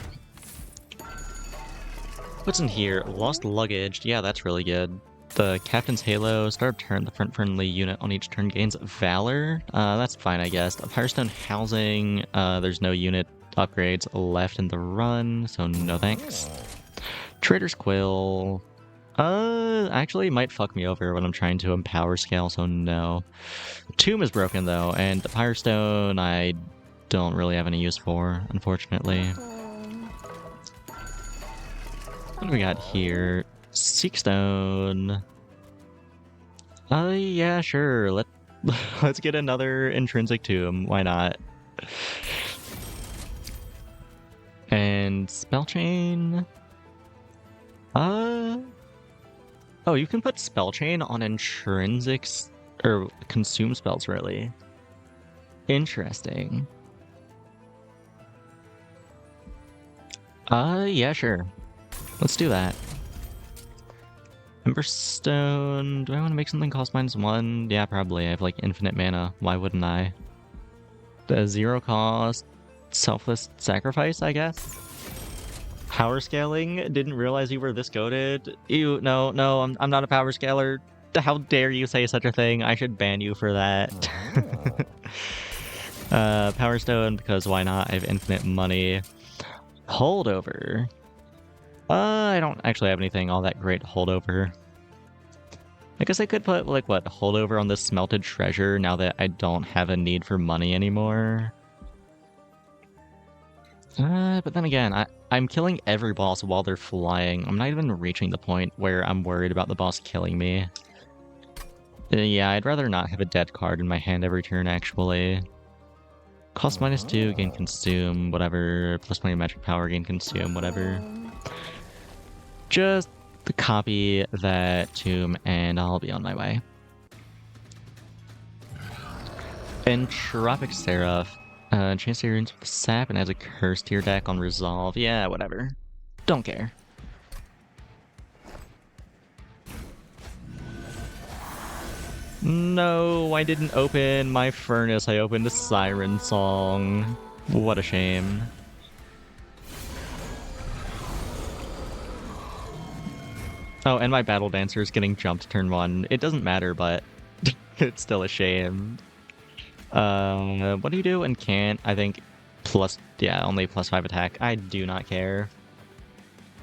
What's in here? Lost luggage. Yeah, that's really good. The Captain's Halo, start of turn, the front friendly unit on each turn gains Valor. That's fine, I guess. The Firestone Housing, there's no unit upgrades left in the run, so no thanks. Trader's Quill. Actually might fuck me over when I'm trying to empower scale, so no. Tomb is broken though, and the Firestone I don't really have any use for, unfortunately. What do we got here? Seekstone. Yeah, sure. Let's get another intrinsic tomb. Why not? And spell chain. Oh, you can put spell chain on intrinsics or consume spells, really. Interesting. Yeah, sure. Let's do that. Emberstone. Do I want to make something cost -1? Yeah, probably. I have like infinite mana. Why wouldn't I? The 0 cost, selfless sacrifice, I guess. Power scaling? Didn't realize you were this goated. Ew, no, I'm not a power scaler. How dare you say such a thing? I should ban you for that. Power Stone, because why not? I have infinite money. Holdover. I don't actually have anything all that great holdover. I guess I could put, like, what, holdover on this smelted treasure now that I don't have a need for money anymore. But then again, I'm killing every boss while they're flying. I'm not even reaching the point where I'm worried about the boss killing me. Yeah, I'd rather not have a dead card in my hand every turn, actually. Cost -2, gain consume, whatever. +20 magic power, gain consume, whatever. Just copy that tomb and I'll be on my way. Entropic Seraph. Chance to runes with sap and adds a curse to your deck on resolve. Yeah, whatever. Don't care. No, I didn't open my furnace. I opened a Siren Song. What a shame. Oh, and my Battle Dancer is getting jumped turn 1. It doesn't matter, but it's still a shame. What do you do and can't? I think only +5 attack. I do not care.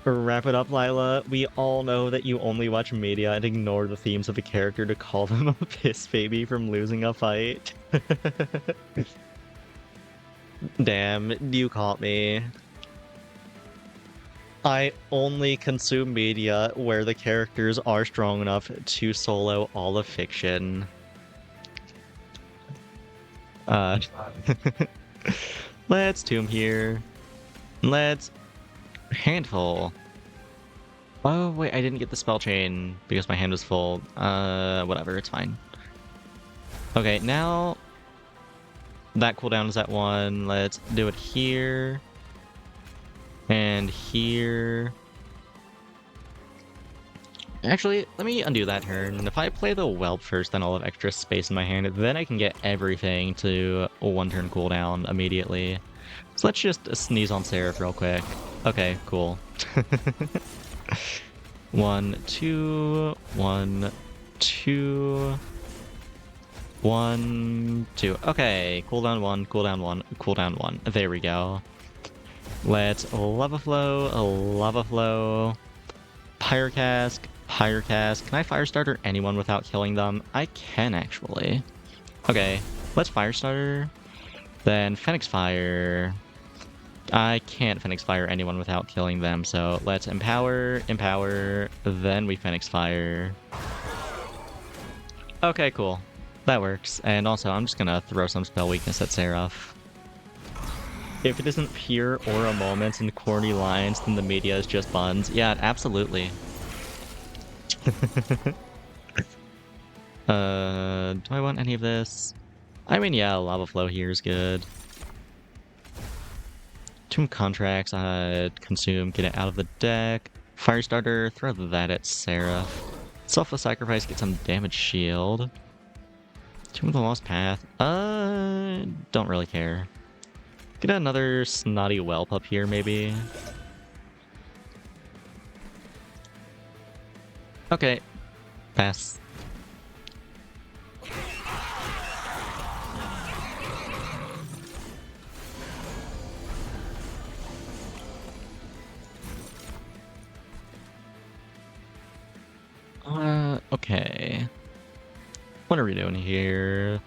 Wrap it up, Lila. We all know that you only watch media and ignore the themes of the character to call them a piss baby from losing a fight. Damn, you caught me. I only consume media where the characters are strong enough to solo all of fiction. Let's tomb here. Let's handful. Oh wait, I didn't get the spell chain because my hand was full. Whatever, it's fine. Okay, now that cooldown is at 1. Let's do it here and here. Actually, let me undo that turn. If I play the Whelp first, then I'll have extra space in my hand. Then I can get everything to a 1-turn cooldown immediately. So let's just sneeze on Seraph real quick. Okay, cool. 1, 2, 1, 2. 1, 2. Okay, cooldown 1, cooldown 1, cooldown 1. There we go. Let's lava flow, Pyrocask, Pyrocask. Can I Firestarter anyone without killing them? I can actually. Okay, let's Firestarter. Then Phoenix Fire. I can't Phoenix Fire anyone without killing them, so let's Empower, Empower, then we Phoenix Fire. Okay, cool. That works. And also, I'm just gonna throw some spell weakness at Seraph. If it isn't pure aura moments and corny lines, then the media is just buns. Yeah, absolutely. Do I want any of this? I mean, yeah, Lava Flow here is good. Tomb Contracts, consume, get it out of the deck. Firestarter, throw that at Seraph. Selfless Sacrifice, get some damage shield. Tomb of the Lost Path, don't really care. Get another Snotty Whelp up here, maybe. Okay, pass. Okay. What are we doing here?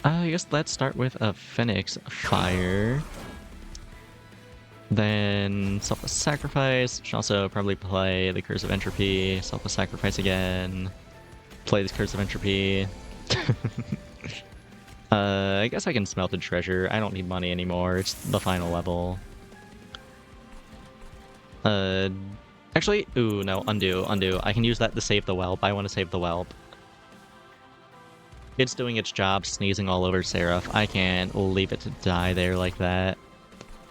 I guess let's start with a Phoenix Fire. Then Selfless Sacrifice. Should also probably play the Curse of Entropy. Selfless Sacrifice again. Play this Curse of Entropy. I guess I can smelt the treasure. I don't need money anymore. It's the final level. Actually, ooh, no, undo. I can use that to save the whelp. I want to save the whelp. It's doing its job, sneezing all over Seraph. I can't leave it to die there like that.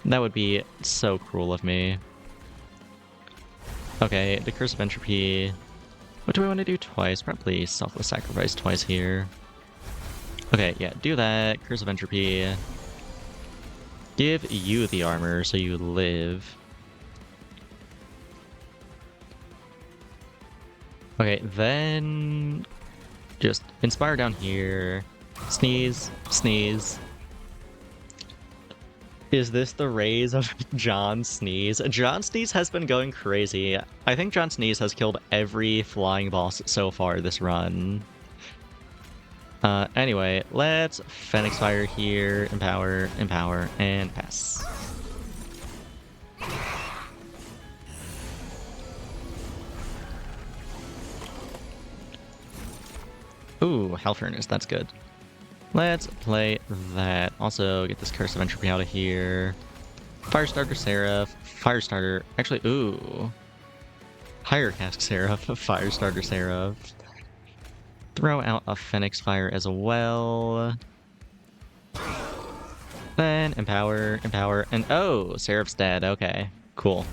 That would be so cruel of me. Okay, the Curse of Entropy. What do I want to do twice? Probably Selfless Sacrifice twice here. Okay, yeah, do that. Curse of Entropy. Give you the armor so you live. Okay, then just Inspire down here. Sneeze, sneeze. Is this the raise of John Sneeze? John Sneeze has been going crazy. I think John Sneeze has killed every flying boss so far this run. Anyway, let's Phoenix Fire here, Empower, Empower, and pass. Ooh, Hell Furnace, that's good. Let's play that. Also, get this Curse of Entropy out of here. Firestarter Seraph. Firestarter. Actually, ooh. Pyrocask Seraph. Firestarter Seraph. Throw out a Phoenix Fire as well. Then Empower, Empower, and oh! Seraph's dead. Okay, cool.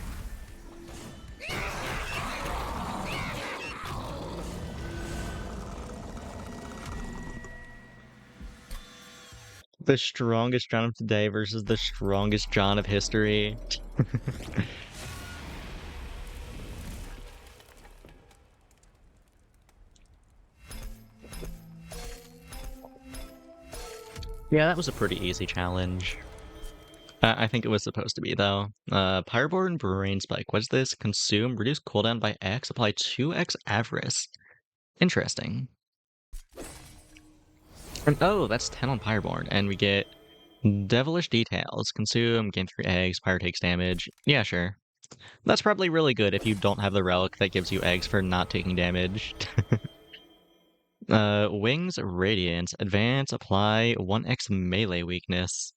The strongest John of today versus the strongest John of history. Yeah, that was a pretty easy challenge. I think it was supposed to be, though. Pyroborn Brain Spike. What's this? Consume, reduce cooldown by X, apply 2x Avarice. Interesting. And oh, that's 10 on Pyroborn, and we get Devilish Details. Consume, gain 3 eggs, Pyro takes damage. Yeah, sure. That's probably really good if you don't have the relic that gives you eggs for not taking damage. Wings Radiance. Advance, apply 1x melee weakness.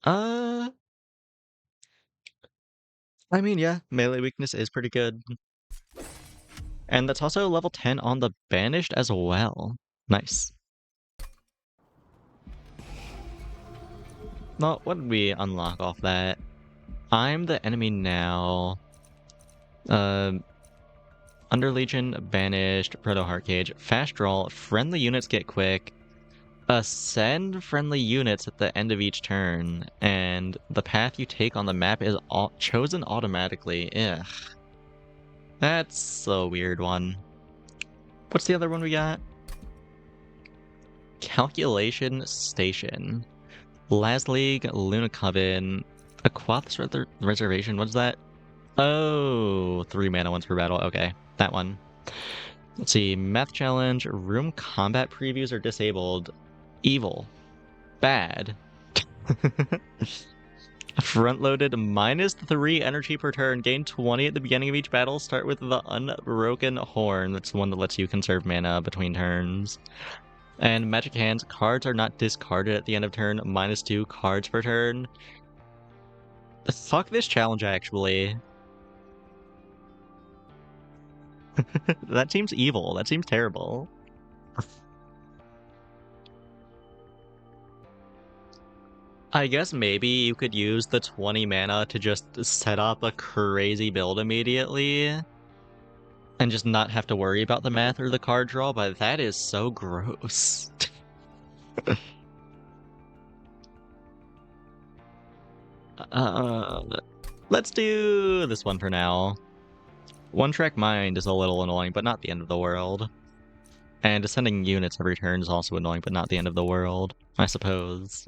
I mean, yeah, melee weakness is pretty good. And that's also level 10 on the Banished as well. Nice. Well, what did we unlock off that? I'm the enemy now. Under Legion, Banished, Proto Heartcage, Fast Draw, friendly units get quick, ascend friendly units at the end of each turn, and the path you take on the map is chosen automatically. Ugh. That's a weird one. What's the other one we got? Calculation Station. Last League, Luna Coven, a Quoth's Reservation, what's that? Oh, 3 mana once per battle, okay, that one. Let's see, Math Challenge, Room Combat Previews are disabled. Evil. Bad. Front-loaded, -3 energy per turn, gain 20 at the beginning of each battle, start with the Unbroken Horn, that's the one that lets you conserve mana between turns. And Magic Hands, cards are not discarded at the end of turn, -2 cards per turn. Fuck this challenge, actually. That seems evil. That seems terrible. I guess maybe you could use the 20 mana to just set up a crazy build immediately and just not have to worry about the math or the card draw, but that is so gross. Let's do this one for now. One Track Mind is a little annoying, but not the end of the world. And ascending units every turn is also annoying, but not the end of the world, I suppose.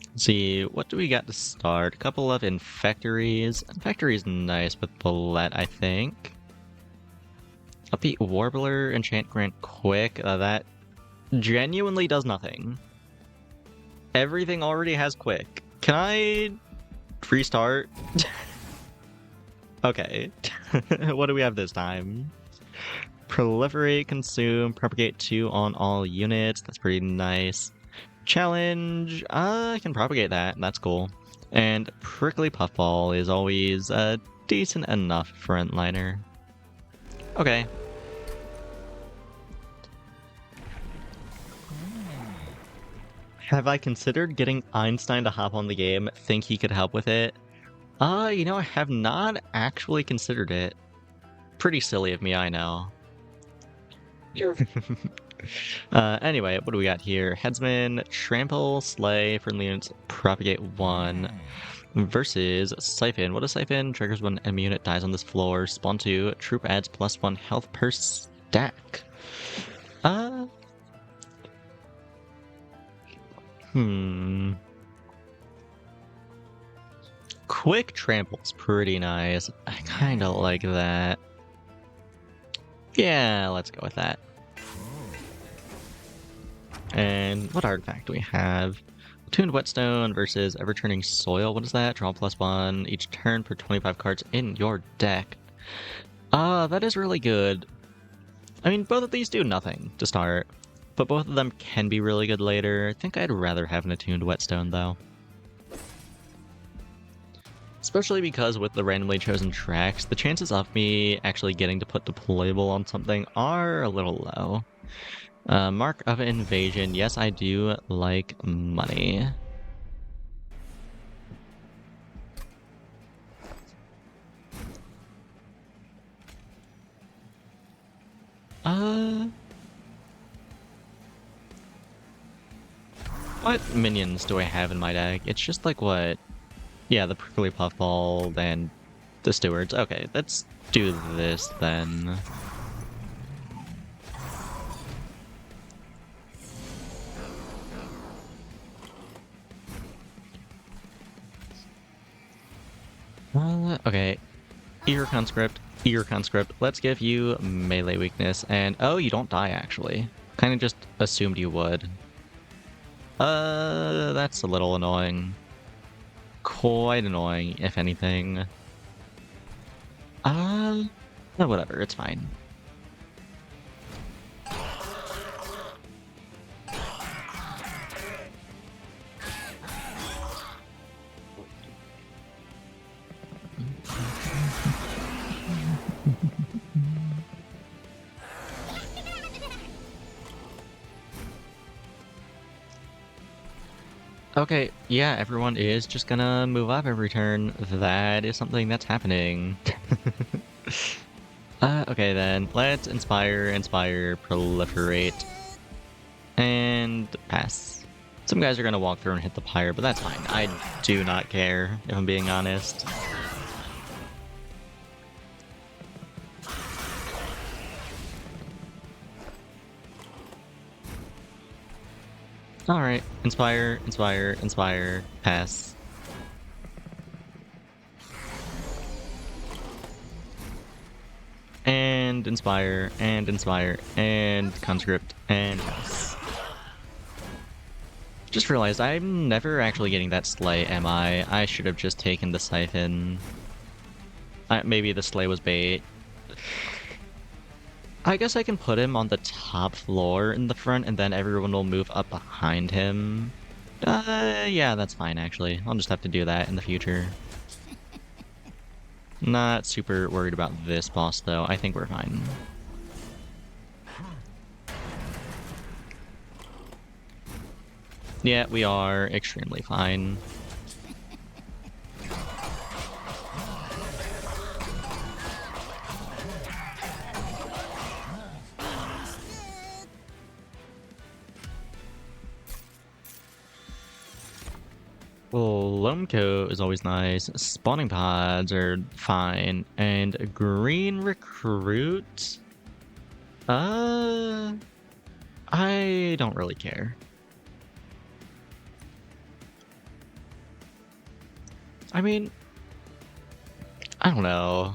Let's see, what do we got to start? A couple of Infectories. Infectory's nice with Bullet, I think. Upbeat Warbler, Enchant Grant Quick, that genuinely does nothing. Everything already has Quick. Can I restart? Okay. What do we have this time? Proliferate, Consume, Propagate 2 on all units. That's pretty nice. Challenge, I can propagate that. That's cool. And Prickly Puffball is always a decent enough frontliner. Okay. Have I considered getting Einstein to hop on the game? Think he could help with it? You know, I have not actually considered it. Pretty silly of me, I know. Anyway, what do we got here? Headsman, Trample, Slay, Friendly Units, Propagate 1, versus Siphon. What is Siphon? Triggers when enemy unit dies on this floor. Spawn 2, Troop adds +1 health per stack. Quick Trample's pretty nice. I kinda like that. Yeah, let's go with that. And what artifact do we have? Tuned Whetstone versus Ever-Turning Soil. What is that? Draw +1 each turn per 25 cards in your deck. That is really good. I mean, both of these do nothing to start, but both of them can be really good later. I think I'd rather have an Attuned Whetstone, though. Especially because with the randomly chosen tracks, the chances of me actually getting to put deployable on something are a little low. Mark of Invasion. Yes, I do like money. What minions do I have in my deck? It's just like what? Yeah, the Prickly Puffball and the Stewards. Okay, let's do this then. Okay, Eager Conscript, let's give you melee weakness, and oh, you don't die actually. Kinda just assumed you would. That's a little annoying. Quite annoying, if anything. Whatever, it's fine. Okay, yeah, everyone is just gonna move up every turn. That is something that's happening. Okay then, let's inspire, proliferate, and pass. Some guys are gonna walk through and hit the pyre, but that's fine. I do not care, if I'm being honest. Alright, inspire, inspire, inspire, pass. And inspire, and conscript, and pass. Just realized I'm never actually getting that sleigh, am I? I should have just taken the siphon. Maybe the sleigh was bait. I guess I can put him on the top floor in the front, and then everyone will move up behind him. Yeah, that's fine, actually. I'll just have to do that in the future. Not super worried about this boss, though. I think we're fine. Yeah, we are extremely fine. Well, Loam Coat is always nice. Spawning pods are fine. And a green recruit? I don't really care. I mean, I don't know.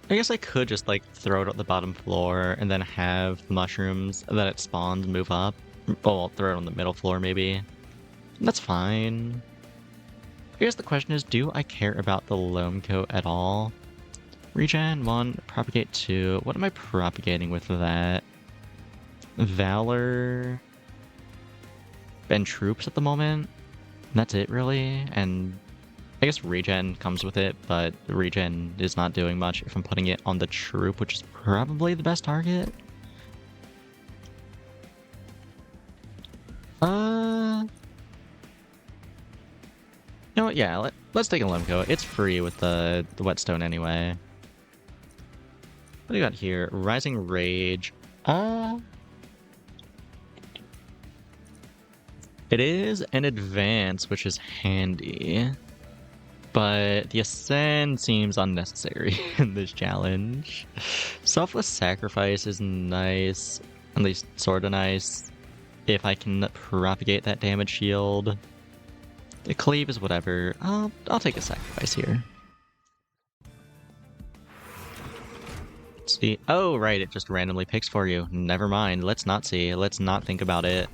I guess I could just, like, throw it at the bottom floor and then have the mushrooms that it spawns move up. Well, I'll throw it on the middle floor, maybe. That's fine. I guess the question is, do I care about the Loam Coat at all? Regen 1, Propagate 2. What am I propagating with that? Valor and troops at the moment? That's it, really? And I guess regen comes with it, but regen is not doing much if I'm putting it on the troop, which is probably the best target. You know what, yeah, let's take a Lemko. It's free with the whetstone anyway. What do you got here? Rising Rage. It is an advance, which is handy. But the Ascend seems unnecessary in this challenge. Selfless Sacrifice is nice, at least sorta nice, if I can propagate that damage shield. The Cleave is whatever. I'll take a Sacrifice here. Let's see. Oh, right, it just randomly picks for you. Never mind. Let's not see. Let's not think about it.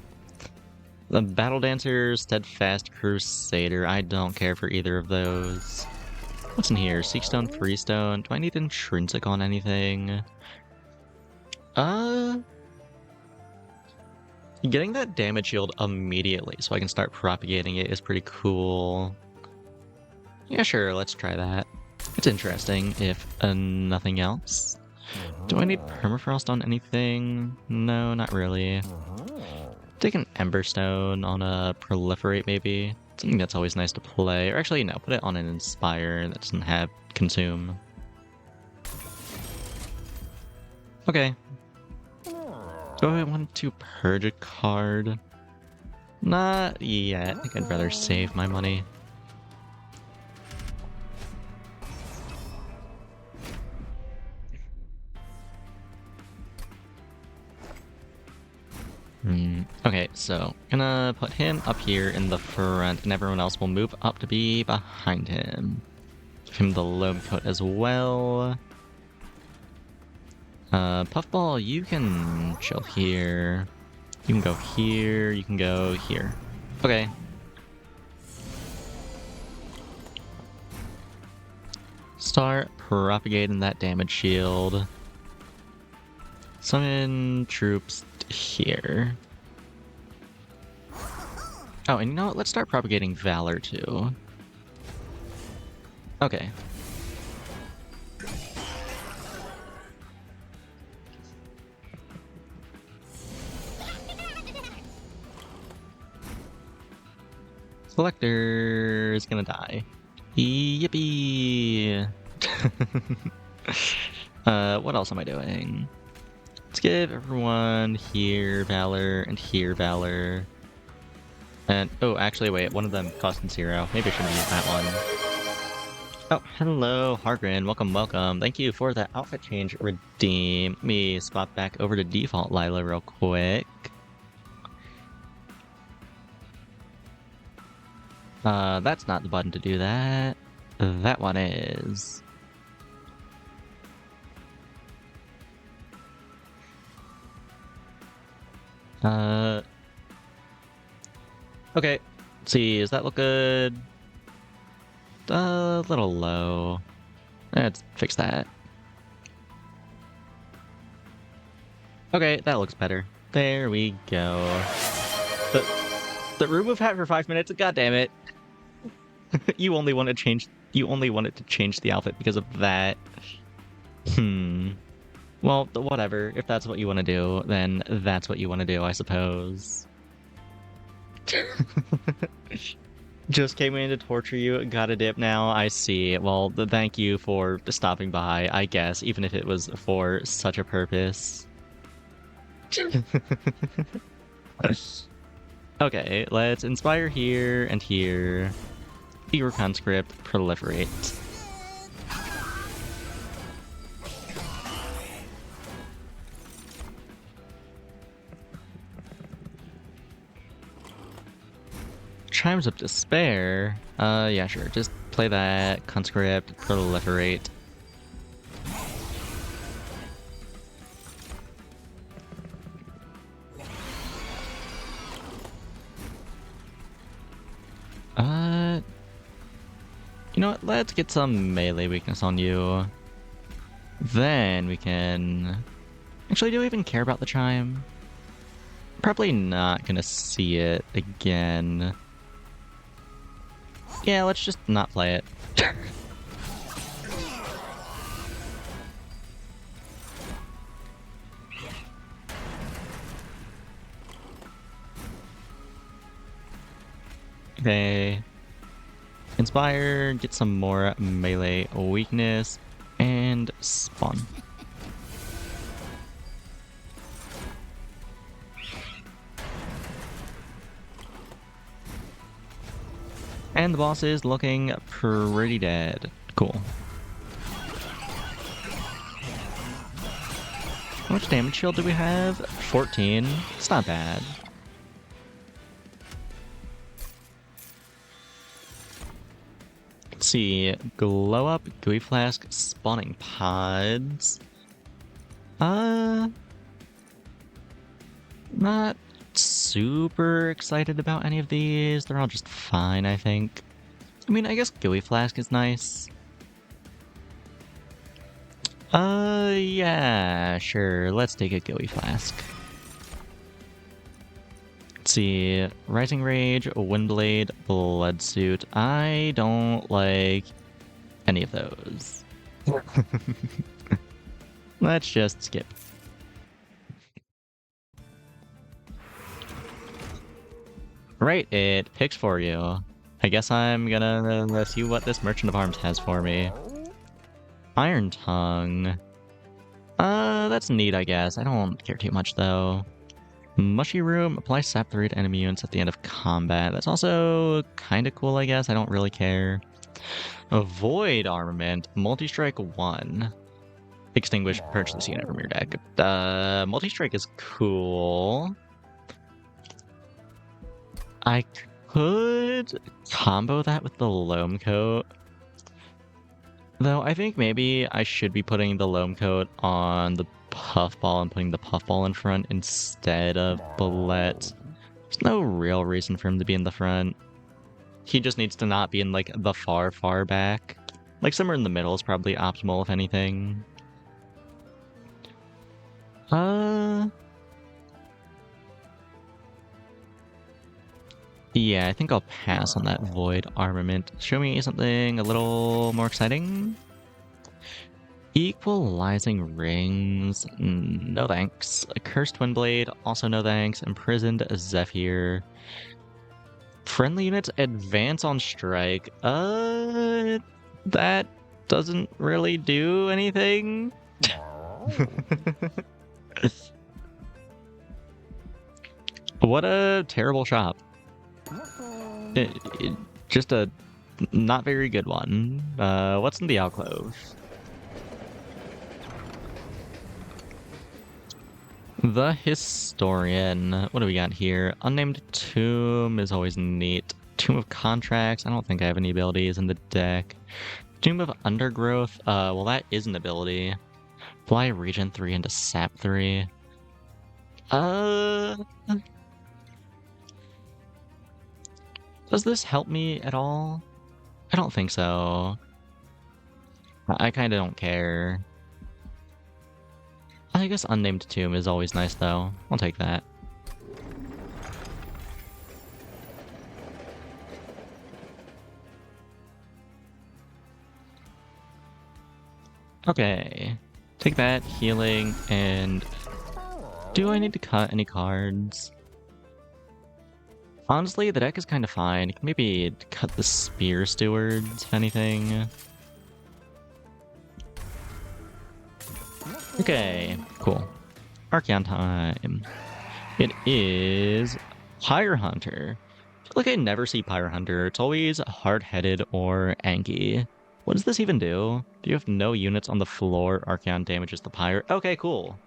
The Battle Dancer, Steadfast Crusader. I don't care for either of those. What's in here? Seekstone, Freestone. Do I need Intrinsic on anything? Getting that damage shield immediately so I can start propagating it is pretty cool. Yeah, sure, let's try that. It's interesting, if nothing else. Do I need Permafrost on anything? No, not really. Take an Emberstone on a Proliferate, maybe. Something that's always nice to play. Or actually, no, put it on an Inspire that doesn't have Consume. Okay. Do I want to purge a card? Not yet. I think I'd rather save my money. Okay, so gonna put him up here in the front, and everyone else will move up to be behind him. Give him the Loam Coat as well. Puffball, you can chill here. You can go here, you can go here. Okay. Start propagating that damage shield. Summon troops here. Oh, and you know what? Let's start propagating Valor too. Okay. Selector is gonna die. Yippee! What else am I doing? Let's give everyone here Valor and here Valor. And, oh, actually, wait, one of them cost 0. Maybe I shouldn't use that one. Oh, hello, Hargren. Welcome, welcome. Thank you for the outfit change redeem. Let me swap back over to default Lila real quick. That's not the button to do that. That one is. Okay. Let's see, does that look good? A little low. Let's fix that. Okay, that looks better. There we go. The remove hat for 5 minutes. God damn it! You only want to change. You only wanted to change the outfit because of that. Well, whatever. If that's what you want to do, then that's what you want to do, I suppose. Just came in to torture you. Got a dip now. I see. Well, thank you for stopping by, I guess, even if it was for such a purpose. Okay, let's inspire here and here. Hero conscript, proliferate. Chimes of Despair. Yeah, sure. Just play that. Conscript, proliferate. You know what? Let's get some melee weakness on you. Then we can... Actually, do we even care about the chime? Probably not gonna see it again. Yeah, let's just not play it. Okay. Inspire, get some more melee weakness, and spawn. And the boss is looking pretty dead. Cool. How much damage shield do we have? 14. It's not bad. Let's see. Glow up, gooey flask, spawning pods. Not super excited about any of these. They're all just fine, I think. I mean, I guess gooey flask is nice. Yeah, sure. Let's take a gooey flask. Let's see. Rising Rage, Windblade, Bloodsuit. I don't like any of those. Let's just skip. Right, it picks for you. I guess I'm gonna see what this Merchant of Arms has for me. Iron Tongue. That's neat, I guess. I don't care too much, though. Mushy Room. Apply Sap 3 to enemy units at the end of combat. That's also kind of cool, I guess. I don't really care. Void Armament. Multi-Strike 1. Extinguish. Purge this unit from your deck. Multi-Strike is cool. I could combo that with the Loam Coat. Though I think maybe I should be putting the Loam Coat on the Puffball and putting the Puffball in front instead of Bullet. There's no real reason for him to be in the front. He just needs to not be in, like, the far, far back. Like, somewhere in the middle is probably optimal, if anything. Yeah, I think I'll pass on that Void Armament. Show me something a little more exciting. Equalizing Rings. No thanks. A Cursed Twinblade. Also no thanks. Imprisoned Zephyr. Friendly units advance on strike. That doesn't really do anything. What a terrible shop. Just a not very good one. What's in the alcove? The Historian. What do we got here? Unnamed Tomb is always neat. Tomb of Contracts. I don't think I have any abilities in the deck. Tomb of Undergrowth. Well, that is an ability. Fly Regen 3 into Sap 3. Does this help me at all? I don't think so. I kind of don't care. I guess Unnamed Tomb is always nice, though. I'll take that. Okay. Take that, healing, and... Do I need to cut any cards? Honestly, the deck is kind of fine. Maybe cut the Spear Stewards, if anything. Okay, cool. Archeon time. It is Pyre Hunter. I feel like I never see Pyre Hunter. It's always Hard-Headed or Anki. What does this even do? If you have no units on the floor, Archeon damages the Pyre. Okay, cool.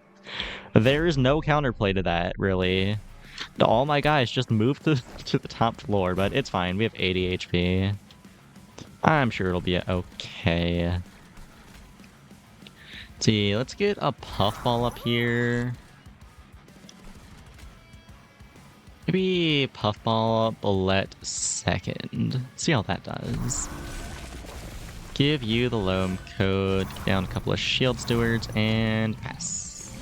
There is no counterplay to that, really. All my guys just moved to the top floor, but it's fine. We have 80 HP. I'm sure it'll be okay. Let's see, let's get a Puffball up here. Maybe Puffball Bullet second. See how that does. Give you the Loam Code, get down a couple of Shield Stewards, and pass.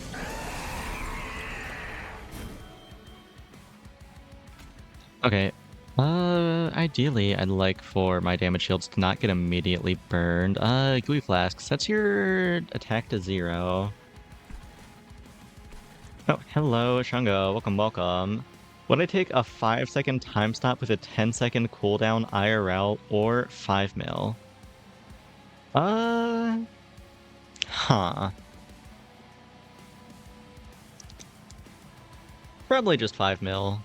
Okay. Ideally, I'd like for my damage shields to not get immediately burned. Gooey Flask, sets your attack to 0. Oh, hello, Shungo. Welcome, welcome. Would I take a 5-second time stop with a 10-second cooldown IRL or 5 mil? Huh. Probably just 5 mil.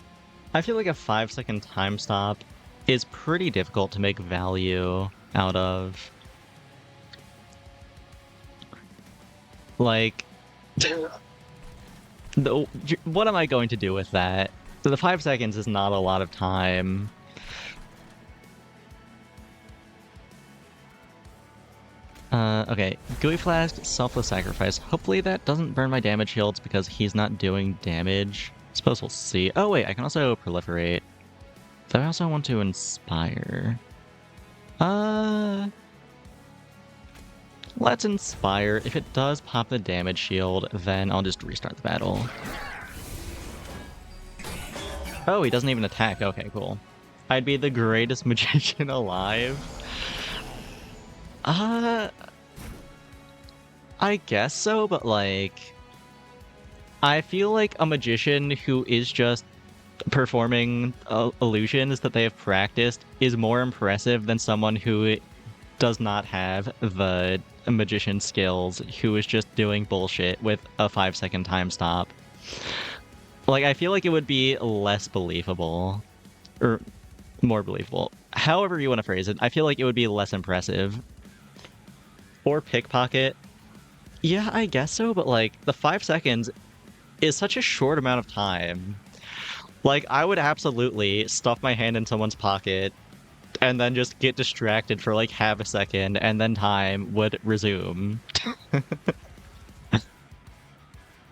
I feel like a 5-second time stop is pretty difficult to make value out of. Like, what am I going to do with that? The 5 seconds is not a lot of time. Okay, Gooey Flask, Selfless Sacrifice. Hopefully that doesn't burn my damage shields because he's not doing damage. Suppose we'll see. Oh wait, I can also Proliferate. So I also want to Inspire. Let's Inspire. If it does pop the damage shield, then I'll just restart the battle. Oh, he doesn't even attack. Okay, cool. I'd be the greatest magician alive. I guess so, but like... I feel like a magician who is just performing illusions that they have practiced is more impressive than someone who does not have the magician skills, who is just doing bullshit with a 5-second time stop. Like, I feel like it would be less believable. Or more believable. However you want to phrase it, I feel like it would be less impressive. Or Pickpocket. Yeah, I guess so, but like, the 5 seconds is such a short amount of time. Like, I would absolutely stuff my hand in someone's pocket and then just get distracted for like half a second, and then time would resume.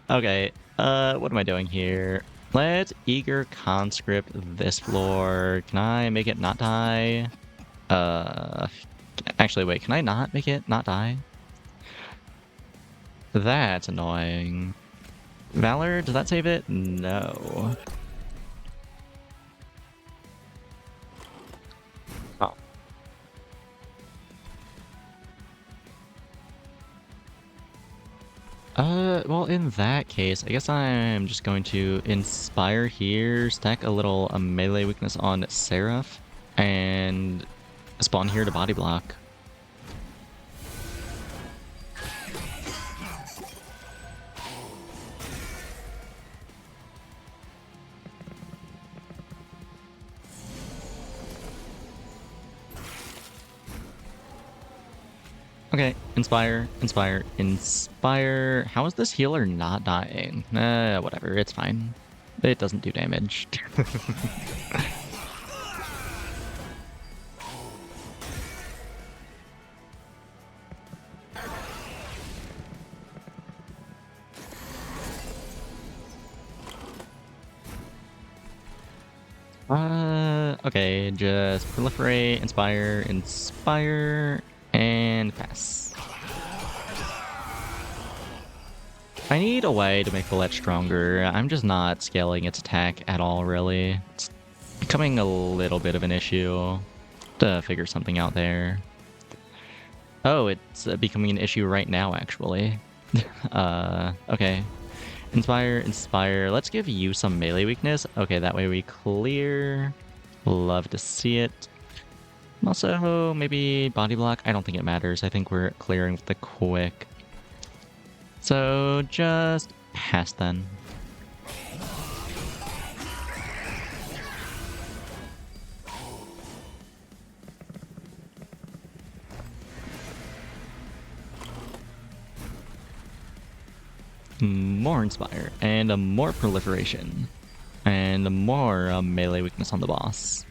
Okay, what am I doing here? Let's Eager Conscript this floor. Can I make it not die? Actually, wait, can I not make it not die? That's annoying. Valor, does that save it? No. Oh. Well, in that case, I guess I'm just going to Inspire here, stack a little melee weakness on Seraph, and spawn here to body block. Okay, Inspire, Inspire, Inspire. How is this healer not dying? Whatever, it's fine. It doesn't do damage. Okay, just proliferate, inspire, and pass. I need a way to make the Let stronger. I'm just not scaling its attack at all, really. It's becoming a little bit of an issue to figure something out there. Oh, it's becoming an issue right now, actually. Okay. Inspire. Let's give you some melee weakness. Okay, that way we clear. Love to see it. Also, maybe body block. I don't think it matters. I think we're clearing with the quick. So just pass then. More inspire, and more proliferation, and more melee weakness on the boss.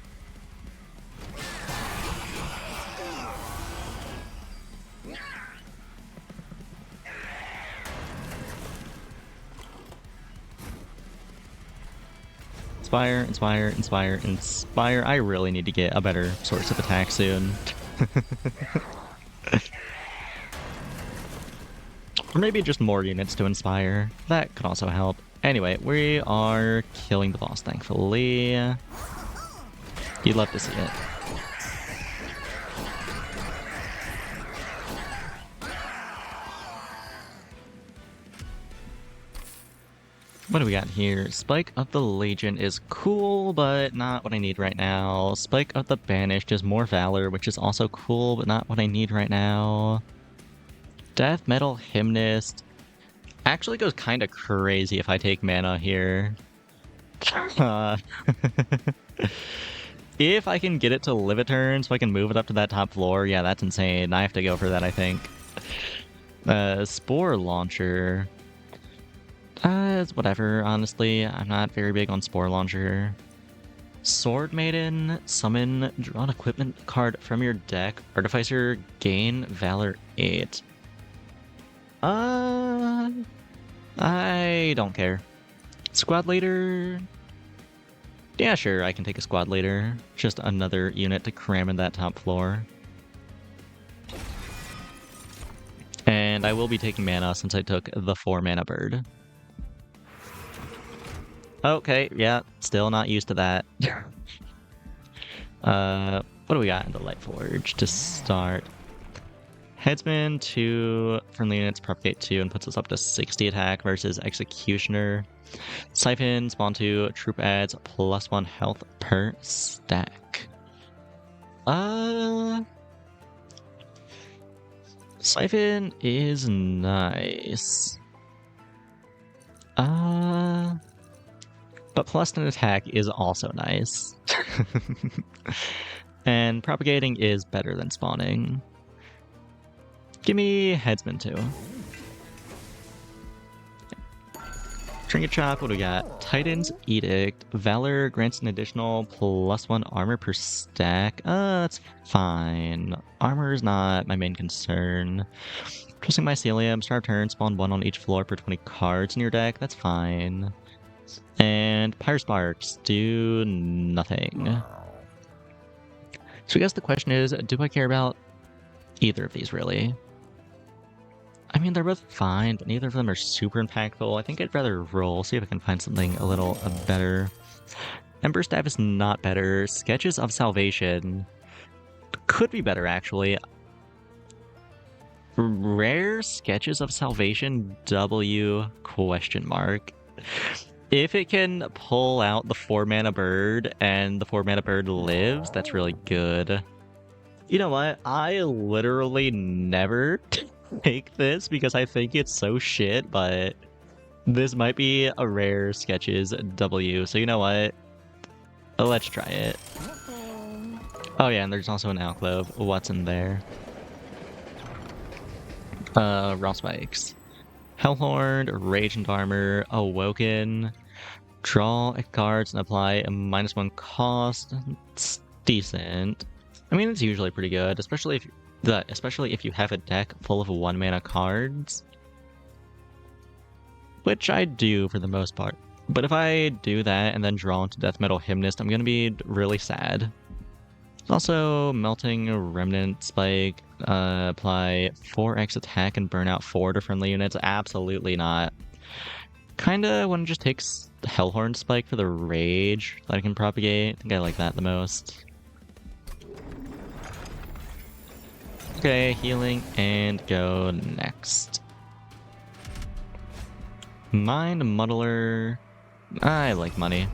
Inspire. I really need to get a better source of attack soon. Or maybe just more units to inspire. That could also help. Anyway, we are killing the boss, thankfully. You'd love to see it. What do we got here? Spike of the Legion is cool, but not what I need right now. Spike of the Banished is more Valor, which is also cool, but not what I need right now. Death Metal Hymnist actually goes kind of crazy if I take mana here. If I can get it to live a turn so I can move it up to that top floor, yeah, that's insane. I have to go for that, I think. Spore Launcher. It's whatever, honestly. I'm not very big on Spore Launcher. Sword Maiden, summon, draw an equipment card from your deck. Artificer, gain Valor 8. I don't care. Squad Leader. Yeah, sure, I can take a Squad Leader. Just another unit to cram in that top floor. And I will be taking mana since I took the 4-mana bird. Okay, yeah, still not used to that. What do we got in the Light Forge to start? Headsman 2, friendly units propagate 2 and puts us up to 60 attack versus Executioner. Siphon, spawn 2, troop adds +1 health per stack. Siphon is nice. But +1 attack is also nice. And propagating is better than spawning. Give me Headsman 2. Trinket Chop, what do we got? Titan's Edict. Valor grants an additional +1 armor per stack. That's fine. Armor is not my main concern. Twisting Mycelium, start of turn, spawn 1 on each floor per 20 cards in your deck. That's fine. And Pyre Sparks do nothing. So I guess the question is, do I care about either of these, really? I mean, they're both fine, but neither of them are super impactful. I think I'd rather roll, see if I can find something a little better. Ember Staff is not better. Sketches of Salvation could be better, actually. Rare Sketches of Salvation W ? If it can pull out the 4-mana bird and the 4-mana bird lives, that's really good. You know what? I literally never take this because I think it's so shit, but this might be a rare Sketches W, so you know what? Let's try it. Oh yeah, and there's also an Alclove. What's in there? Raw Spikes. Hellhorn, Radiant Armor, Awoken. Draw cards and apply a -1 cost. It's decent. I mean, it's usually pretty good, especially if you have a deck full of 1-mana cards. Which I do for the most part. But if I do that and then draw into Death Metal Hymnist, I'm gonna be really sad. Also, Melting Remnant Spike, apply 4x attack and burn out 4 to friendly units. Absolutely not. Kinda want to just take Hellhorn Spike for the rage that I can propagate. I think I like that the most. Okay, healing and go next. Mind Muddler. I like money.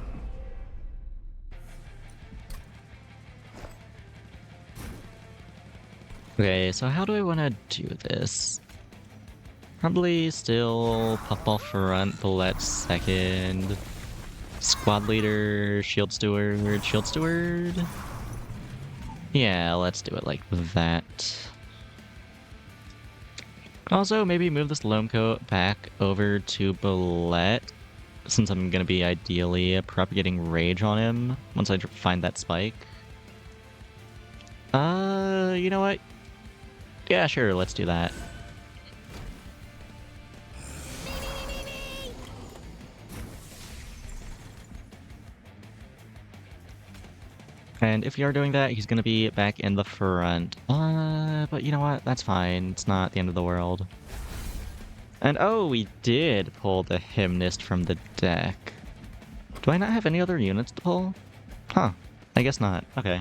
Okay, so how do I want to do this? Probably still Puffball front, Bullet second. Squad leader, Shield Steward, Shield Steward? Yeah, let's do it like that. Also, maybe move this Loam Coat back over to Bullet, since I'm gonna be ideally propagating Rage on him once I find that spike. You know what? Yeah, sure, let's do that. And if you are doing that, he's gonna be back in the front. But you know what? That's fine. It's not the end of the world. And oh, we did pull the Hymnist from the deck. Do I not have any other units to pull? Huh. I guess not. Okay.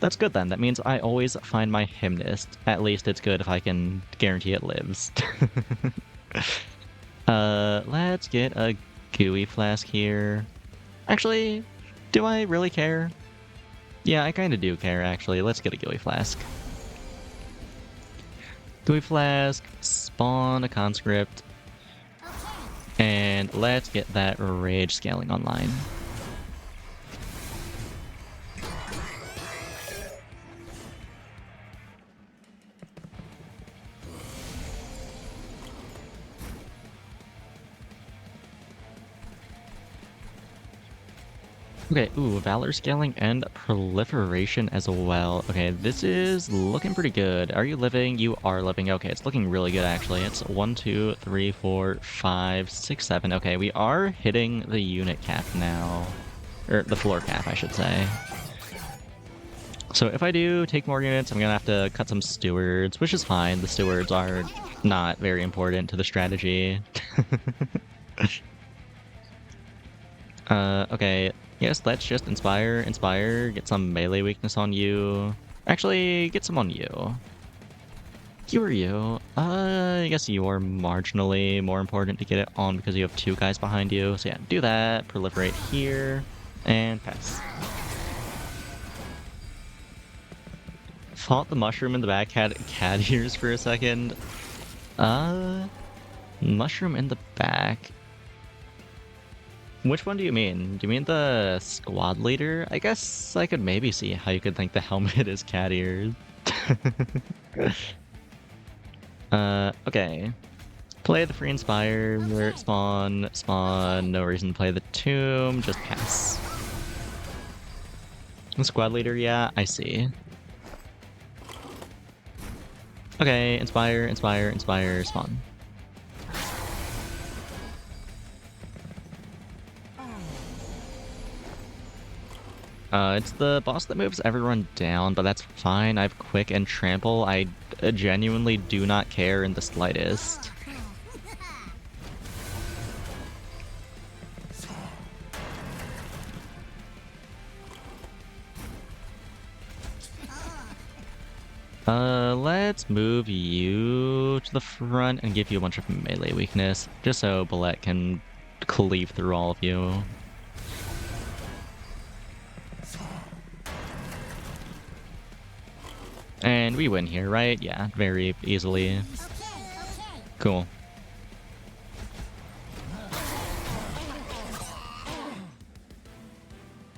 That's good then. That means I always find my Hymnist. At least it's good if I can guarantee it lives. Let's get a Gooey Flask here. Actually, do I really care? Yeah, I kinda do care, actually. Let's get a Gooey Flask. Gooey Flask, spawn a Conscript, and let's get that Rage scaling online. Okay, ooh, Valor scaling and proliferation as well. Okay, this is looking pretty good. Are you living? You are living. Okay, it's looking really good actually. It's 1, 2, 3, 4, 5, 6, 7. Okay, we are hitting the unit cap now. Or the floor cap, I should say. So if I do take more units, I'm gonna have to cut some stewards, which is fine. The stewards are not very important to the strategy. Okay. Yes, let's just inspire, get some melee weakness on you. Actually, get some on you. You or you? I guess you're marginally more important to get it on because you have 2 guys behind you. So yeah, do that, proliferate here, and pass. Thought the mushroom in the back had cat ears for a second. Mushroom in the back. Which one do you mean? Do you mean the squad leader? I guess I could maybe see how you could think the helmet is cat ears. Okay. Play the free inspire, spawn, no reason to play the tomb, just pass. The squad leader, yeah, I see. Okay, inspire, spawn. It's the boss that moves everyone down, but that's fine. I have quick and trample. I genuinely do not care in the slightest. Let's move you to the front and give you a bunch of melee weakness, just so Bullet can cleave through all of you. And we win here, right? Yeah, very easily. Cool.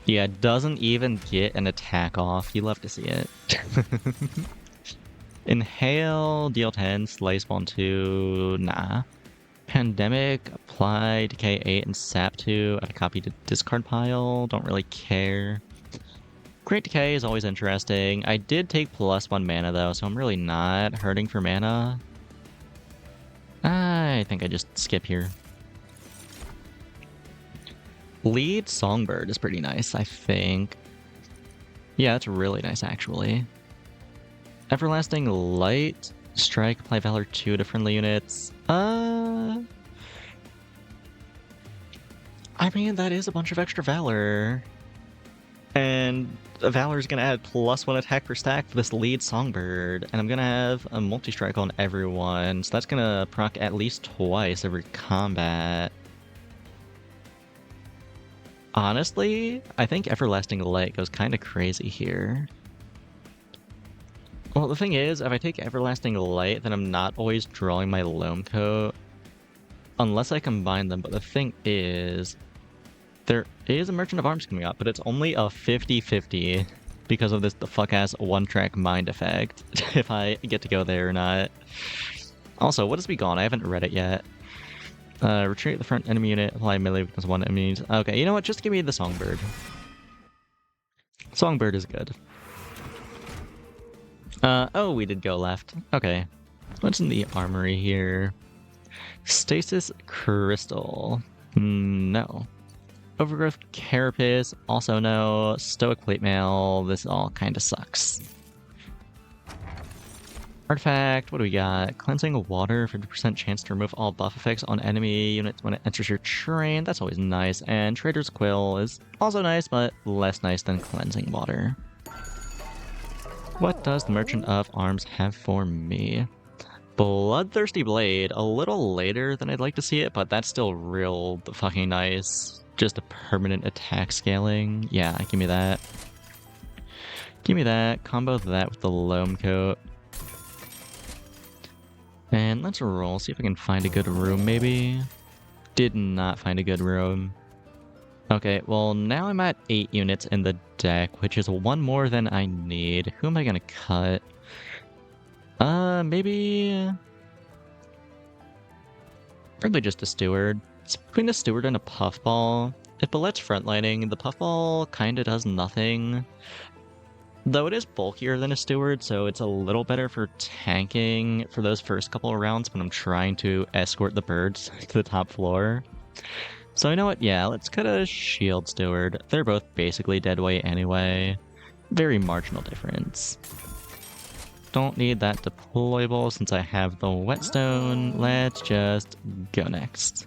Yeah, doesn't even get an attack off. You love to see it. Inhale, deal 10, slay spawn 2, nah. Pandemic, apply, decay 8, and sap 2, add a copy to discard pile, don't really care. Great Decay is always interesting. I did take +1 mana though, so I'm really not hurting for mana. I think I just skip here. Lead Songbird is pretty nice, I think. Yeah, it's really nice, actually. Everlasting Light, Strike, apply Valor 2 to friendly units. I mean, that is a bunch of extra Valor. And Valor's gonna add +1 attack per stack for this lead Songbird. And I'm gonna have a multi-strike on everyone, so that's gonna proc at least twice every combat. Honestly, I think Everlasting Light goes kind of crazy here. Well, the thing is, if I take Everlasting Light, then I'm not always drawing my Loam Coat. Unless I combine them, but the thing is, there is a Merchant of Arms coming up, but it's only a 50-50 because of this the fuck-ass one-track mind effect, if I get to go there or not. Also, what has Be Gone? I haven't read it yet. Retreat the front enemy unit, apply melee weakness 1 enemy. Okay, you know what? Just give me the Songbird. Songbird is good. Oh, we did go left. Okay. What's in the armory here? Stasis Crystal. No. Overgrowth Carapace. Also no. Stoic Plate Mail. This all kind of sucks. Artifact, what do we got? Cleansing Water, 50% chance to remove all buff effects on enemy units when it enters your terrain. That's always nice. And Trader's Quill is also nice, but less nice than Cleansing Water. What does the Merchant of Arms have for me? Bloodthirsty Blade, a little later than I'd like to see it, but that's still real fucking nice. Just a permanent attack scaling. Yeah, give me that. Give me that. Combo that with the Loam Coat. And let's roll, see if I can find a good room, maybe. Did not find a good room. Okay, well, now I'm at 8 units in the deck, which is 1 more than I need. Who am I gonna cut? Maybe... Probably just a Steward. It's between a Steward and a Puffball. If Ballet's frontlining, the Puffball kinda does nothing. Though it is bulkier than a Steward, so it's a little better for tanking for those first couple of rounds when I'm trying to escort the birds to the top floor. So you know what? Yeah, let's cut a Shield Steward. They're both basically dead weight anyway. Very marginal difference. Don't need that deployable since I have the Whetstone. Let's just go next.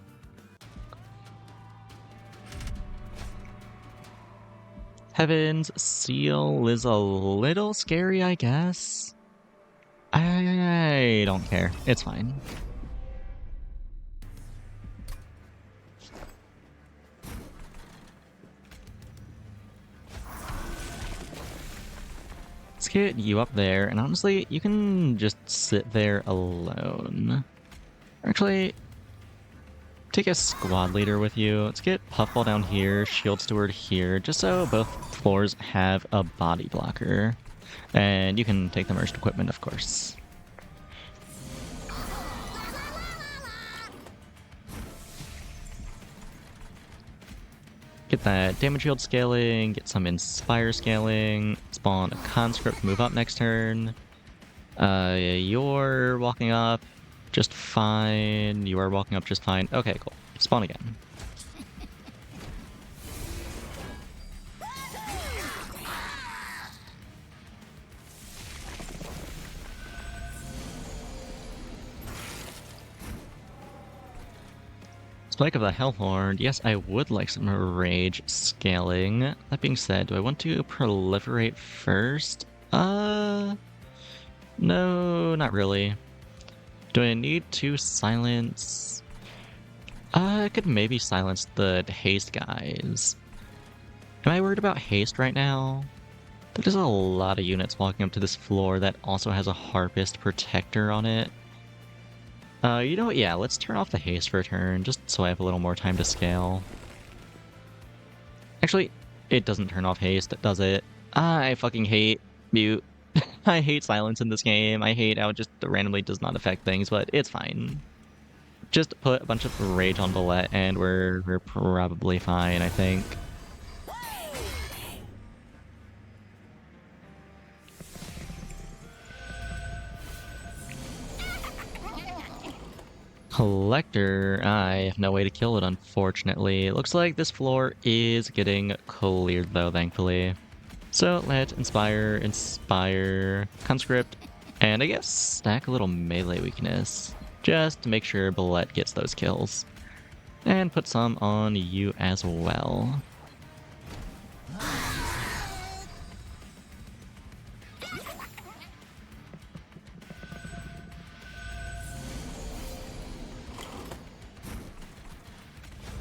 Heaven's Seal is a little scary, I guess. I don't care. It's fine. Let's get you up there, and honestly, you can just sit there alone. Actually, take a squad leader with you. Let's get Puffball down here, Shield Steward here, just so both floors have a body blocker. And you can take the merged equipment, of course. Get that damage shield scaling, get some inspire scaling, spawn a conscript, move up next turn. You're walking up just fine. You are walking up just fine. Okay, cool. Spawn again. Spike of the Hellhorn. Yes, I would like some rage scaling. That being said, do I want to proliferate first? No, not really. Do I need to silence? I could maybe silence the haste guys. Am I worried about haste right now? There's a lot of units walking up to this floor that also has a Harpist Protector on it. You know what? Yeah, let's turn off the haste for a turn, just so I have a little more time to scale. Actually, it doesn't turn off haste, does it? I fucking hate mute. I hate silence in this game. I hate how it just randomly does not affect things, but it's fine. Just put a bunch of rage on Bullet and we're probably fine, I think. Collector, I have no way to kill it, unfortunately. It looks like this floor is getting cleared, though, thankfully. So let's inspire, conscript, and I guess stack a little melee weakness, just to make sure Bullet gets those kills. And put some on you as well.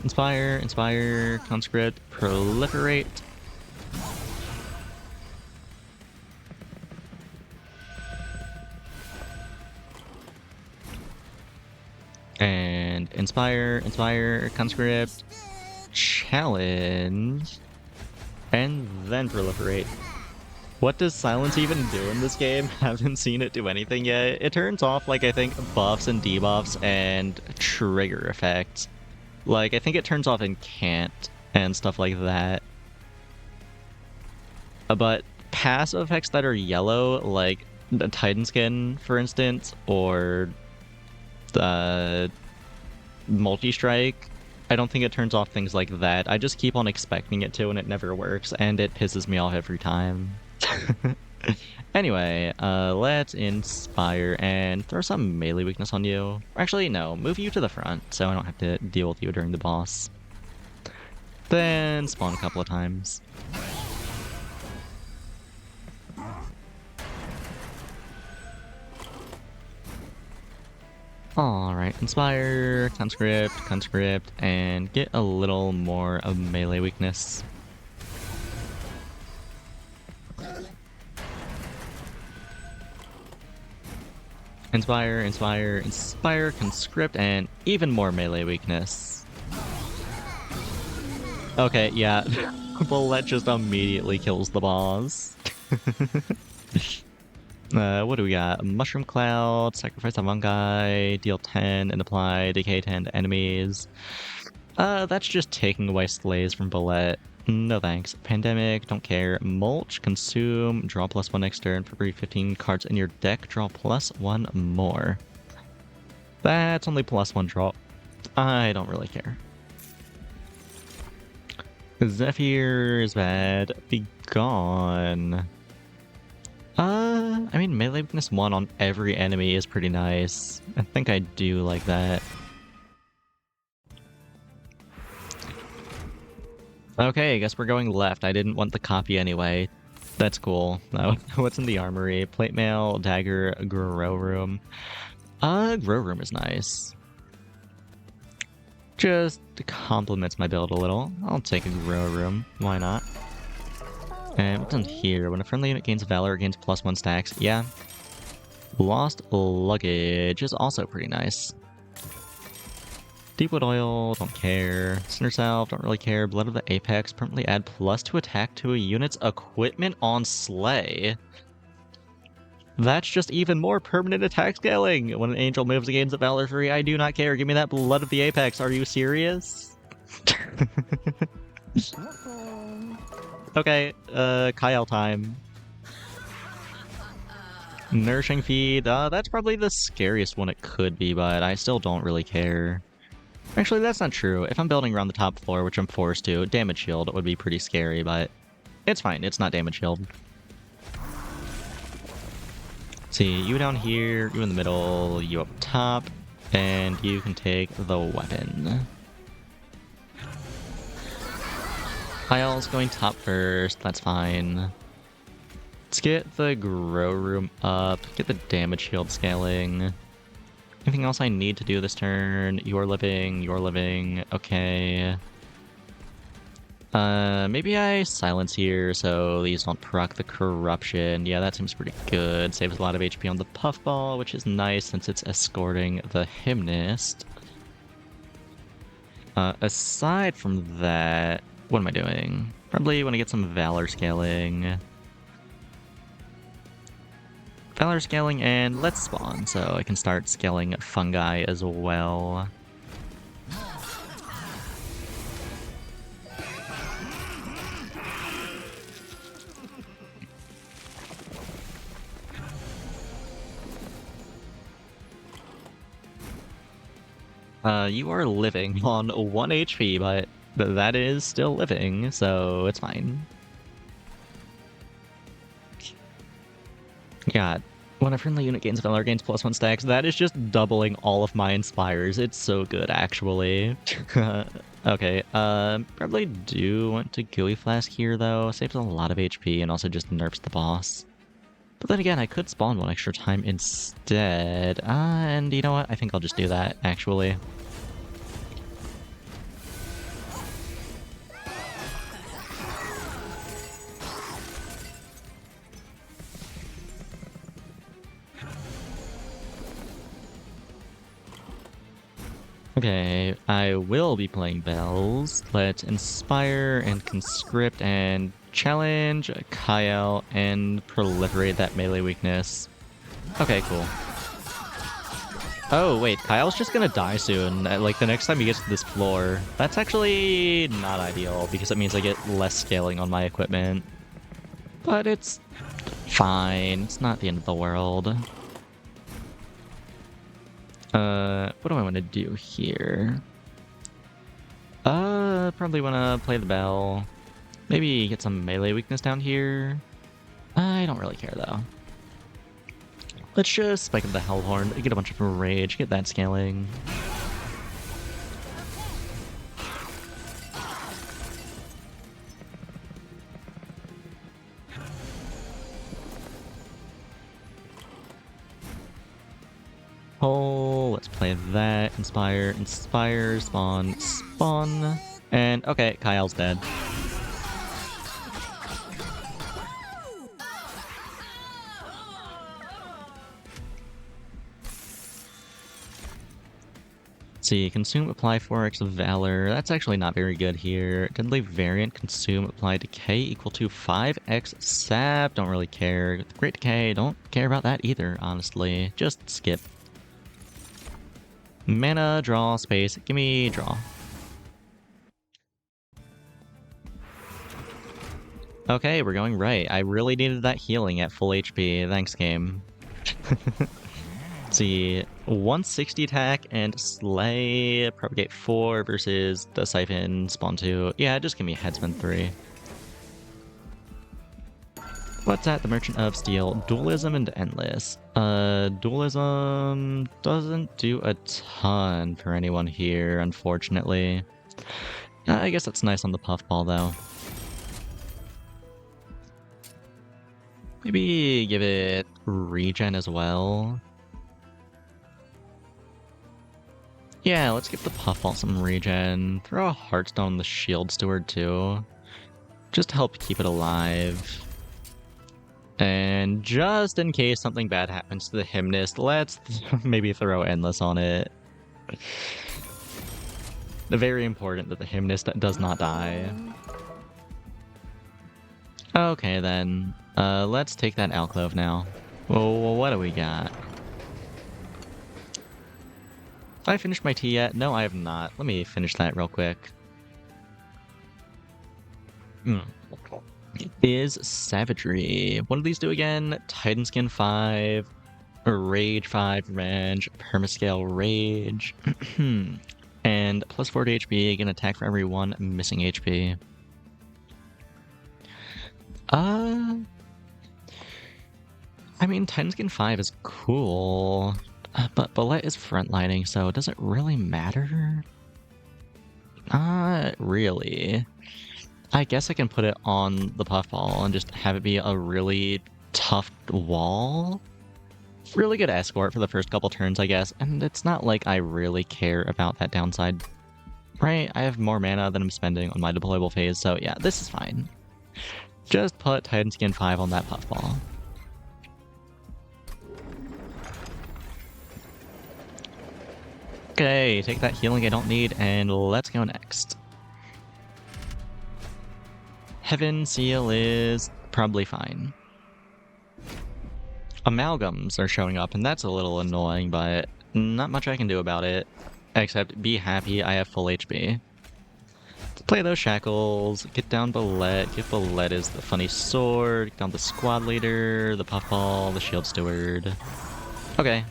Inspire, conscript, proliferate. And inspire, conscript, challenge, and then proliferate. What does silence even do in this game? Haven't seen it do anything yet. It turns off, like, I think, buffs and debuffs and trigger effects. Like, I think it turns off incant and stuff like that. But passive effects that are yellow, like the Titan Skin, for instance, or the multi-strike, I don't think it turns off things like that. I just keep on expecting it to, and it never works, and it pisses me off every time. Anyway, let's inspire and throw some melee weakness on you. Actually, no, move you to the front, so I don't have to deal with you during the boss. Then spawn a couple of times. Alright, inspire, conscript, and get a little more of melee weakness. Inspire, conscript, and even more melee weakness. Okay, yeah. Bullet just immediately kills the boss. What do we got? Mushroom Cloud, sacrifice on one guy, deal 10 and apply decay 10 to enemies. That's just taking away slays from Bullet. No thanks. Pandemic, don't care. Mulch, consume, draw +1 next turn. For every 15 cards in your deck, draw +1 more. That's only +1 draw. I don't really care. Zephyr is bad. Be gone. I mean, melee weakness 1 on every enemy is pretty nice. I think I do like that. Okay, I guess we're going left. I didn't want the copy anyway. That's cool. What's in the armory? Plate mail, dagger, grow room. Grow room is nice. Just complements my build a little. I'll take a grow room. Why not? And what's in here? When a friendly unit gains valor, it gains +1 stacks. Yeah. Lost luggage is also pretty nice. Deepwood oil, don't care. Sinner salve, don't really care. Blood of the apex, permanently add +2 attack to a unit's equipment on slay. That's just even more permanent attack scaling. When an angel moves against a valor 3, I do not care. Give me that blood of the apex. Are you serious? Okay, Kyle time. Nourishing feed, that's probably the scariest one it could be, but I still don't really care. Actually, that's not true. If I'm building around the top floor, which I'm forced to, damage shield would be pretty scary, but it's fine. It's not damage shield. See, you down here, you in the middle, you up top, and you can take the weapon. Kyle's going top first, that's fine. Let's get the grow room up, get the damage shield scaling. Anything else I need to do this turn? You're living, okay. Maybe I silence here so these don't proc the corruption. Yeah, that seems pretty good. Saves a lot of HP on the puffball, which is nice since it's escorting the hymnist. Aside from that, what am I doing? Probably want to get some valor scaling. Valor scaling, and let's spawn, so I can start scaling fungi as well. You are living on 1 HP, but that is still living, so it's fine. God, when a friendly unit gains Valor gains +1 stacks, that is just doubling all of my Inspires. It's so good, actually. Okay, probably do want to Gooey Flask here, though. Saves a lot of HP and also just nerfs the boss. But then again, I could spawn one extra time instead. And you know what? I think I'll just do that, actually. Okay, I will be playing Bells. Let's Inspire and Conscript and Challenge Kyle and Proliferate that melee weakness. Okay, cool. Oh, wait, Kyle's just gonna die soon, like the next time he gets to this floor. That's actually not ideal, because it means I get less scaling on my equipment. But it's fine, it's not the end of the world. What do I want to do here? Probably want to play the bell. Maybe get some melee weakness down here. I don't really care, though. Let's just spike up the Hellhorn, get a bunch of rage, get that scaling. Oh, let's play that. Inspire, Inspire, Spawn, Spawn. And, okay, Kyle's dead. Let's see, Consume, Apply 4x Valor. That's actually not very good here. Deadly Variant, Consume, Apply Decay equal to 5x Sap. Don't really care. Great Decay, don't care about that either, honestly. Just skip. Mana, draw, space. Give me draw. Okay, we're going right. I really needed that healing at full HP. Thanks, game. Let's see, 160 attack and Slay, Propagate 4 versus the Siphon, Spawn 2. Yeah, just give me Headsman 3. What's that? The Merchant of Steel. Dualism and Endless. Dualism doesn't do a ton for anyone here, unfortunately. I guess that's nice on the Puffball, though. Maybe give it Regen as well. Yeah, let's give the Puffball some regen. Throw a Heartstone on the Shield Steward too. Just to help keep it alive. And just in case something bad happens to the Hymnist, let's maybe throw Endless on it. Very important that the Hymnist does not die. Okay then, let's take that Alcove now. Well, what do we got? Have I finished my tea yet? No, I have not. Let me finish that real quick. Is Savagery. What do these do again? Titan Skin 5, Rage 5, Revenge, Permascale Rage, and plus 40 HP, again attack for every 1 missing HP. I mean, Titan Skin 5 is cool. But Bullet is frontlining, so does it really matter? Not really. I guess I can put it on the Puffball and just have it be a really tough wall. Really good escort for the first couple turns, I guess, and it's not like I really care about that downside. Right, I have more mana than I'm spending on my deployable phase, so yeah, this is fine. Just put Titan Skin 5 on that Puffball. Okay, take that healing I don't need, and let's go next. Heaven Seal is probably fine. Amalgams are showing up, and that's a little annoying, but not much I can do about it. Except be happy I have full HP. Let's play those Shackles, get down Bullet, get Bullet is the funny sword, get down the Squad Leader, the Puffball, the Shield Steward. Okay.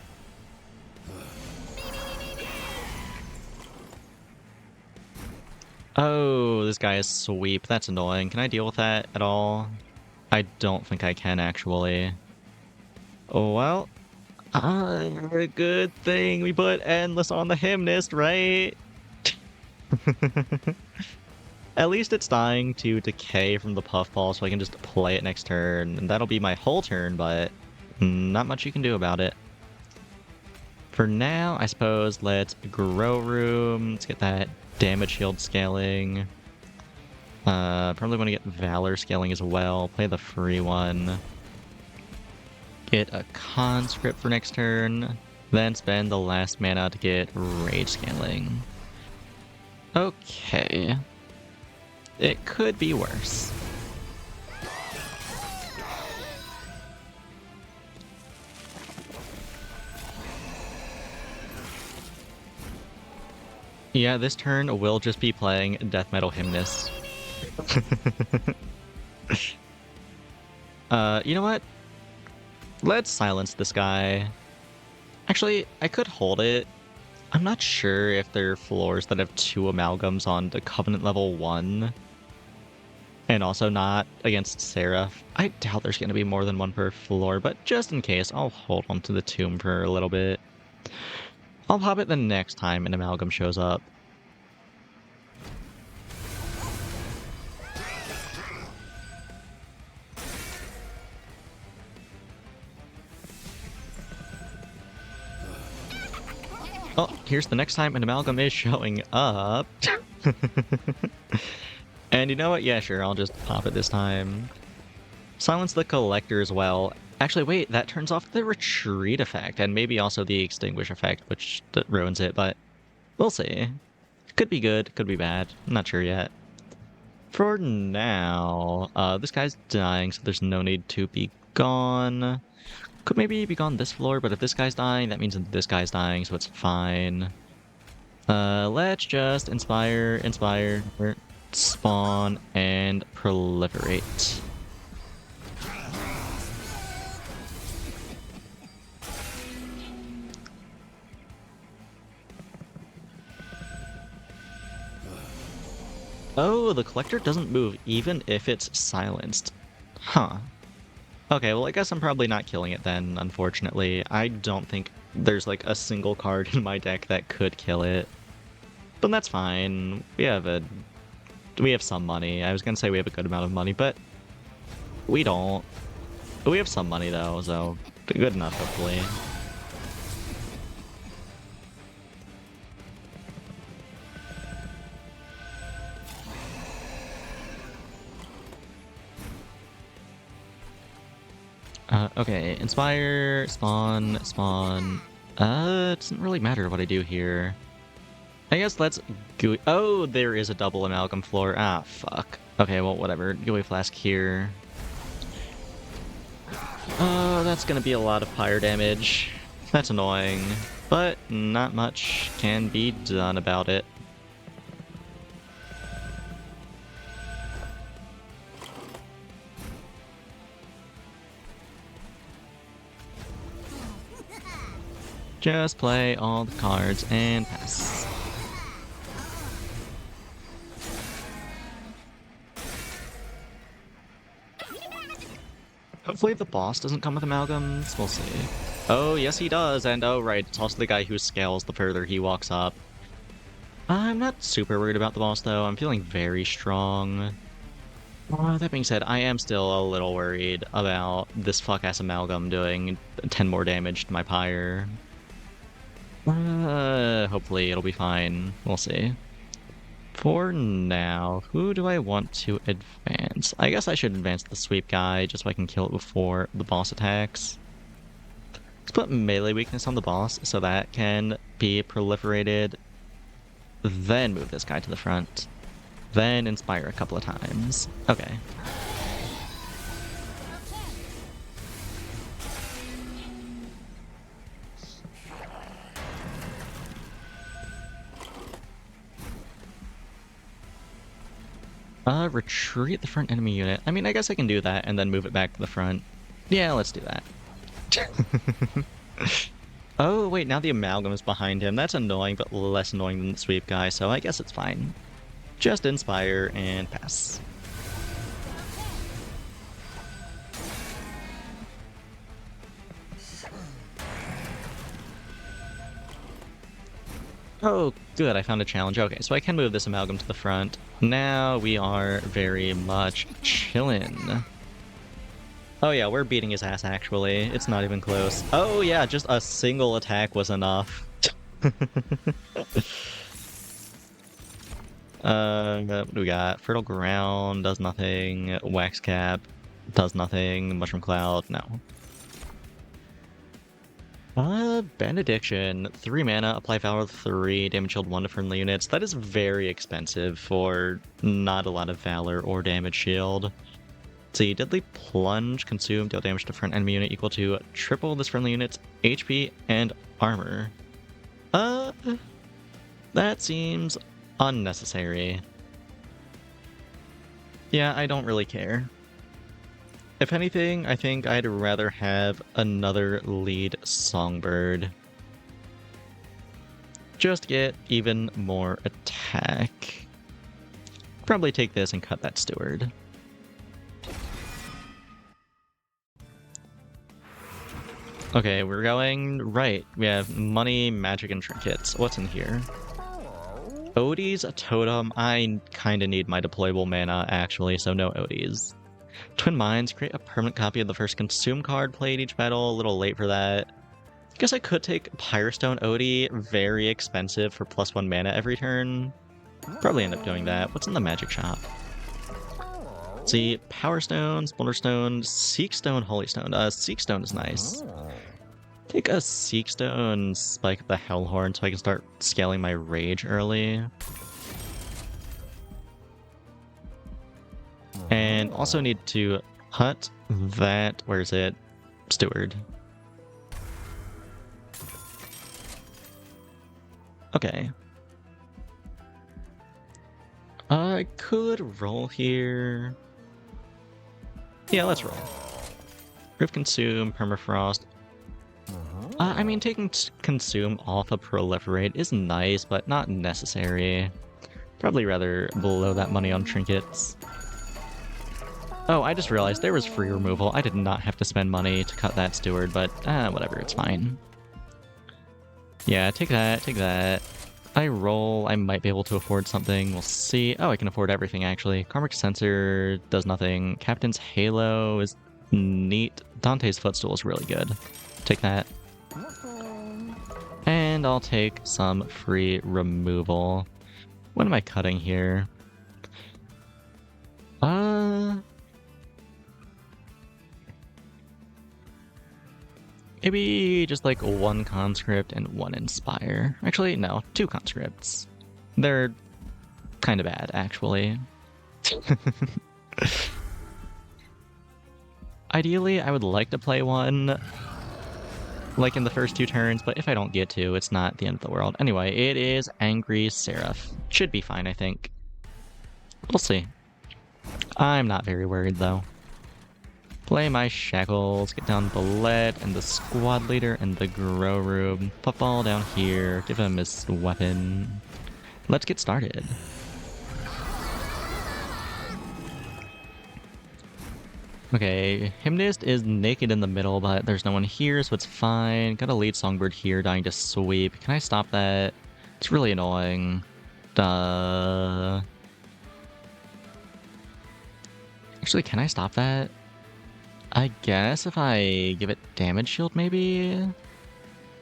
Oh, this guy is sweep. That's annoying. Can I deal with that at all? I don't think I can, actually. Oh, well. Good thing we put Endless on the Hymnist, right? At least it's dying to decay from the Puffball, so I can just play it next turn. And that'll be my whole turn, but not much you can do about it. For now, I suppose let's Grow Room. Let's get that damage shield scaling. Probably want to get Valor scaling as well. Play the free one. Get a Conscript for next turn. Then spend the last mana to get Rage scaling. Okay. It could be worse. Yeah, this turn we'll just be playing Death Metal Hymnist. You know what? Let's silence this guy. Actually, I could hold it. I'm not sure if there are floors that have 2 amalgams on the Covenant level 1. And also not against Seraph. I doubt there's going to be more than 1 per floor, but just in case, I'll hold on to the tomb for a little bit. I'll pop it the next time an amalgam shows up. Oh, here's the next time an amalgam is showing up. And you know what? Yeah, sure, I'll just pop it this time. Silence the Collector as well. Actually, wait, that turns off the Retreat effect, and maybe also the Extinguish effect, which ruins it, but we'll see. Could be good, could be bad. I'm not sure yet. For now, this guy's dying, so there's no need to be gone. Could maybe be gone this floor, but if this guy's dying, that means this guy's dying, so it's fine. Let's just inspire, spawn, and proliferate. Oh, the Collector doesn't move even if it's silenced. Huh. Okay, well I guess I'm probably not killing it then, unfortunately. I don't think there's like a single card in my deck that could kill it. But that's fine. We have some money. I was gonna say we have a good amount of money, but we don't. But we have some money though, so good enough hopefully. Okay, inspire, spawn. It doesn't really matter what I do here. I guess let's gooey. Oh, there is a double amalgam floor. Ah, fuck. Okay, well, whatever. Gooey flask here. Oh, that's gonna be a lot of fire damage. That's annoying, but not much can be done about it. Just play all the cards and pass. Hopefully the boss doesn't come with amalgams. We'll see. Oh, yes he does, and oh right, it's also the guy who scales the further he walks up. I'm not super worried about the boss though, I'm feeling very strong. That being said, I am still a little worried about this fuck-ass amalgam doing 10 more damage to my pyre. Hopefully it'll be fine. We'll see. For now, who do I want to advance? I guess I should advance the sweep guy just so I can kill it before the boss attacks. Let's put melee weakness on the boss so that can be proliferated. Then move this guy to the front. Then inspire a couple of times. Okay. Retreat the front enemy unit. I mean, I guess I can do that and then move it back to the front. Yeah, let's do that. Oh, wait, now the amalgam is behind him. That's annoying, but less annoying than the sweep guy, so I guess it's fine. Just Inspire and pass. Oh, good, I found a challenge. Okay, so I can move this Amalgam to the front. Now we are very much chillin'. Oh yeah, we're beating his ass, actually. It's not even close. Oh yeah, just a single attack was enough. What do we got? Fertile Ground does nothing. Wax Cap does nothing. Mushroom Cloud, no. Benediction. 3 mana, apply Valor 3, damage shield 1 to friendly units. That is very expensive for not a lot of Valor or damage shield. See, Deadly Plunge, consume, deal damage to friend enemy unit equal to triple this friendly unit's HP and armor. That seems unnecessary. Yeah, I don't really care. If anything, I think I'd rather have another lead Songbird. Just get even more attack. Probably take this and cut that Steward. Okay, we're going right. We have money, magic, and trinkets. What's in here? Odie's Totem. I kinda need my deployable mana, actually, so no Odies. Twin Minds, create a permanent copy of the first consume card played each battle. A little late for that. Guess I could take Pyrostone Odie, very expensive for +1 mana every turn. Probably end up doing that. What's in the magic shop? See, Power Stone, Splendor Stone, Seek Stone, Holy Stone. Seek Stone is nice. Take a Seek Stone, spike the Hellhorn so I can start scaling my Rage early. And also need to hunt that, where is it? Steward. Okay. I could roll here. Yeah, let's roll. Roof Consume, Permafrost. I mean, taking Consume off of Proliferate is nice, but not necessary. Probably rather blow that money on trinkets. Oh, I just realized there was free removal. I did not have to spend money to cut that Steward, but whatever, it's fine. Yeah, take that, take that. I roll, I might be able to afford something, we'll see. Oh, I can afford everything, actually. Karmic Sensor does nothing. Captain's Halo is neat. Dante's Footstool is really good. Take that. And I'll take some free removal. What am I cutting here? Maybe just like 1 Conscript and 1 Inspire. Actually, no, 2 Conscripts. They're kind of bad, actually. Ideally, I would like to play 1 like in the first 2 turns, but if I don't get to, it's not the end of the world. Anyway, it is Angry Seraph. Should be fine, I think. We'll see. I'm not very worried, though. Play my Shackles, get down the lead, and the Squad Leader, and the Grow Room. Football down here, give him his weapon. Let's get started. Okay, Hymnist is naked in the middle, but there's no one here, so it's fine. Got a lead Songbird here, dying to sweep. Can I stop that? It's really annoying. Actually, can I stop that? I guess if I give it damage shield, maybe?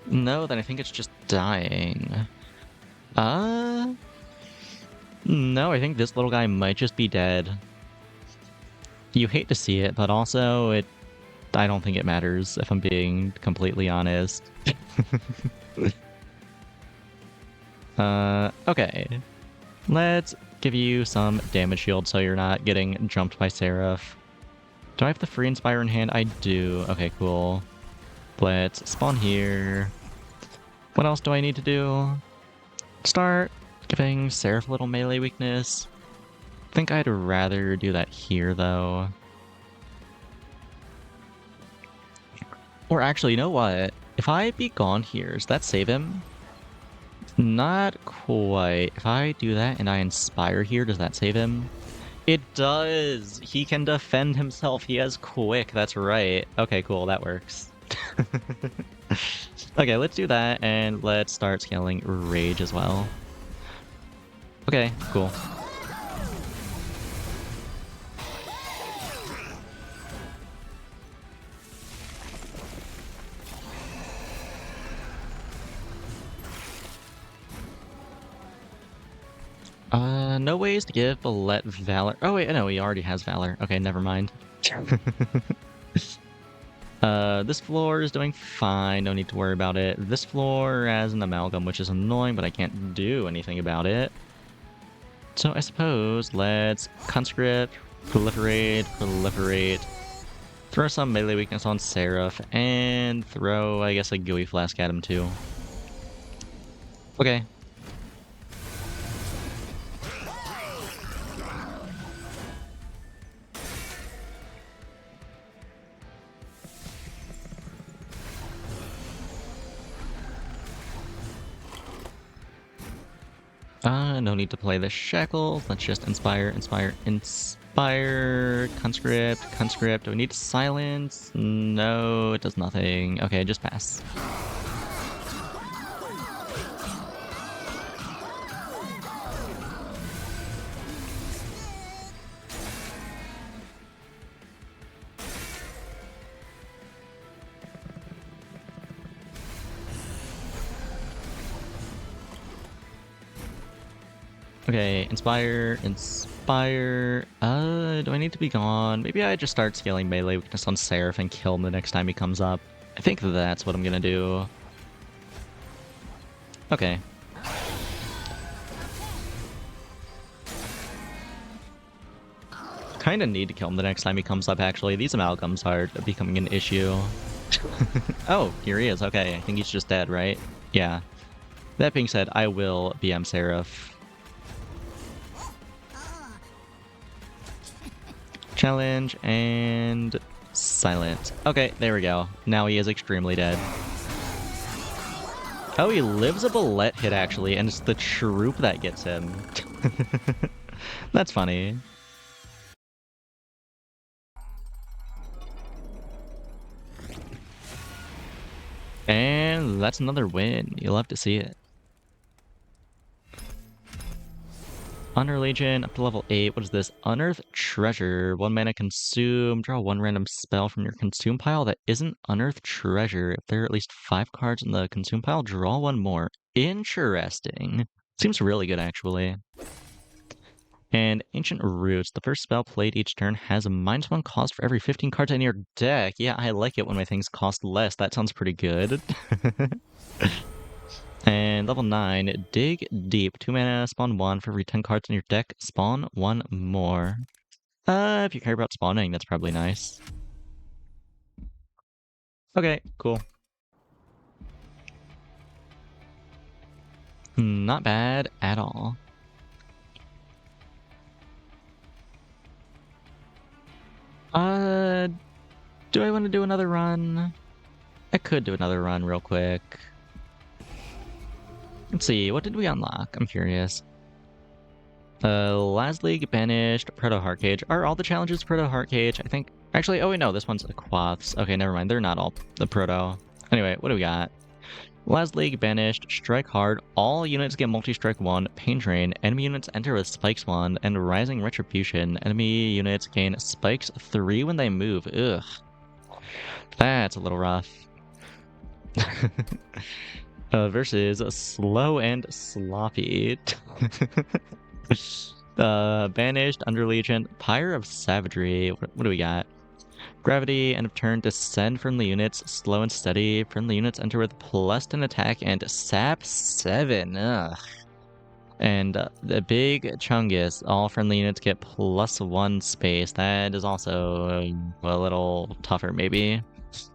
No, then I think it's just dying. No, I think this little guy might just be dead. You hate to see it, but also I don't think it matters, if I'm being completely honest. Okay. Let's give you some damage shield so you're not getting jumped by Seraph. Do I have the free Inspire in hand? I do. Okay, cool. Let's spawn here. What else do I need to do? Start giving Seraph a little melee weakness. I think I'd rather do that here, though. Or actually, you know what? If I be gone here, does that save him? Not quite. If I do that and I inspire here, does that save him? It does! He can defend himself. He has quick. That's right. Okay, cool. That works. Okay, let's do that, and let's start scaling Rage as well. Okay, cool. No ways to give Ballet Valor. Oh wait, no, he already has Valor. Okay, never mind. This floor is doing fine, no need to worry about it. This floor has an Amalgam, which is annoying, but I can't do anything about it. So I suppose let's Conscript, Proliferate, throw some melee weakness on Seraph, and throw, I guess, a Gooey Flask at him too. Okay. No need to play the Shackles. Let's just Inspire. Conscript. Do we need to Silence? No, it does nothing. Okay, just pass. Okay, Inspire. Do I need to be gone? Maybe I just start scaling melee weakness on Seraph and kill him the next time he comes up. I think that's what I'm gonna do. Okay. Kinda need to kill him the next time he comes up, actually. These Amalgams are becoming an issue. Oh, here he is. Okay, I think he's just dead, right? Yeah. That being said, I will BM Seraph. Challenge and silent. Okay, there we go. Now he is extremely dead. Oh, he lives a bullet hit actually, and it's the troop that gets him. That's funny. And that's another win. You'll have to see it. Honor Legion up to level 8. What is this? Unearth Treasure. 1 mana consume. Draw 1 random spell from your consume pile that isn't Unearth Treasure. If there are at least 5 cards in the consume pile, draw 1 more. Interesting. Seems really good, actually. And Ancient Roots. The first spell played each turn has a -1 cost for every 15 cards in your deck. Yeah, I like it when my things cost less. That sounds pretty good. And level 9, Dig Deep. 2 mana, spawn 1 for every 10 cards in your deck. Spawn 1 more. If you care about spawning, that's probably nice. Okay, cool. Not bad at all. Do I want to do another run? I could do another run real quick. Let's see, what did we unlock? I'm curious. Last League, Banished, Proto Heartcage. Are all the challenges Proto Heartcage? I think... Actually, oh wait, no, this one's a Quoths. Okay, never mind, they're not all the Proto. Anyway, what do we got? Last League, Banished, Strike Hard. All units get multi-strike 1, Pain Drain. Enemy units enter with Spikes 1, and Rising Retribution. Enemy units gain Spikes 3 when they move. Ugh. That's a little rough. Versus Slow and Sloppy. Banished, Under Legion, Pyre of Savagery. What do we got? Gravity, end of turn, descend friendly units, slow and steady. Friendly units enter with +10 attack and sap 7. Ugh. And the big Chungus, all friendly units get +1 space. That is also a little tougher, maybe.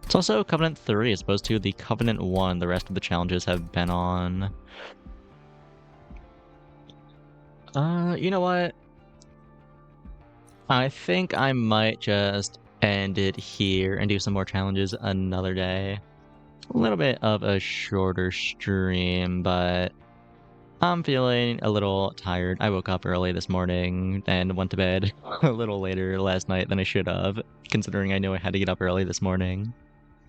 It's also Covenant 3 as opposed to the Covenant 1 the rest of the challenges have been on. You know what? I think I might just end it here and do some more challenges another day. A little bit of a shorter stream, but I'm feeling a little tired. I woke up early this morning and went to bed a little later last night than I should have, considering I knew I had to get up early this morning.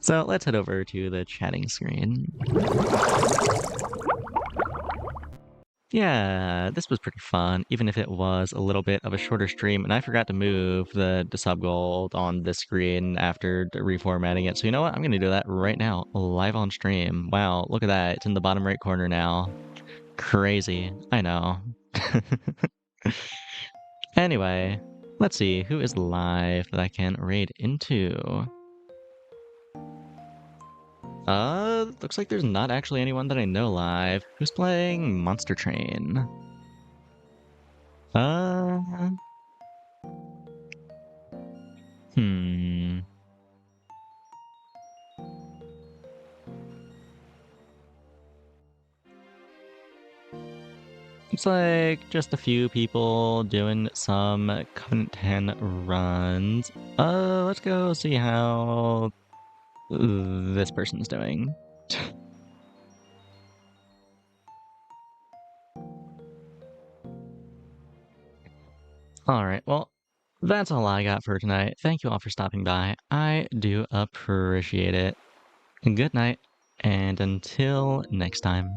So let's head over to the chatting screen. Yeah, this was pretty fun, even if it was a little bit of a shorter stream, and I forgot to move the sub gold on this screen after reformatting it. So you know what? I'm gonna do that right now, live on stream. Wow, look at that. It's in the bottom right corner now. Crazy. I know. Anyway, let's see who is live that I can raid into. Looks like there's not actually anyone that I know live. Who's playing Monster Train? Uh, hmm. It's like just a few people doing some cov10 runs. Let's go see how this person's doing. Alright, well, that's all I got for tonight. Thank you all for stopping by. I do appreciate it. Good night, and until next time.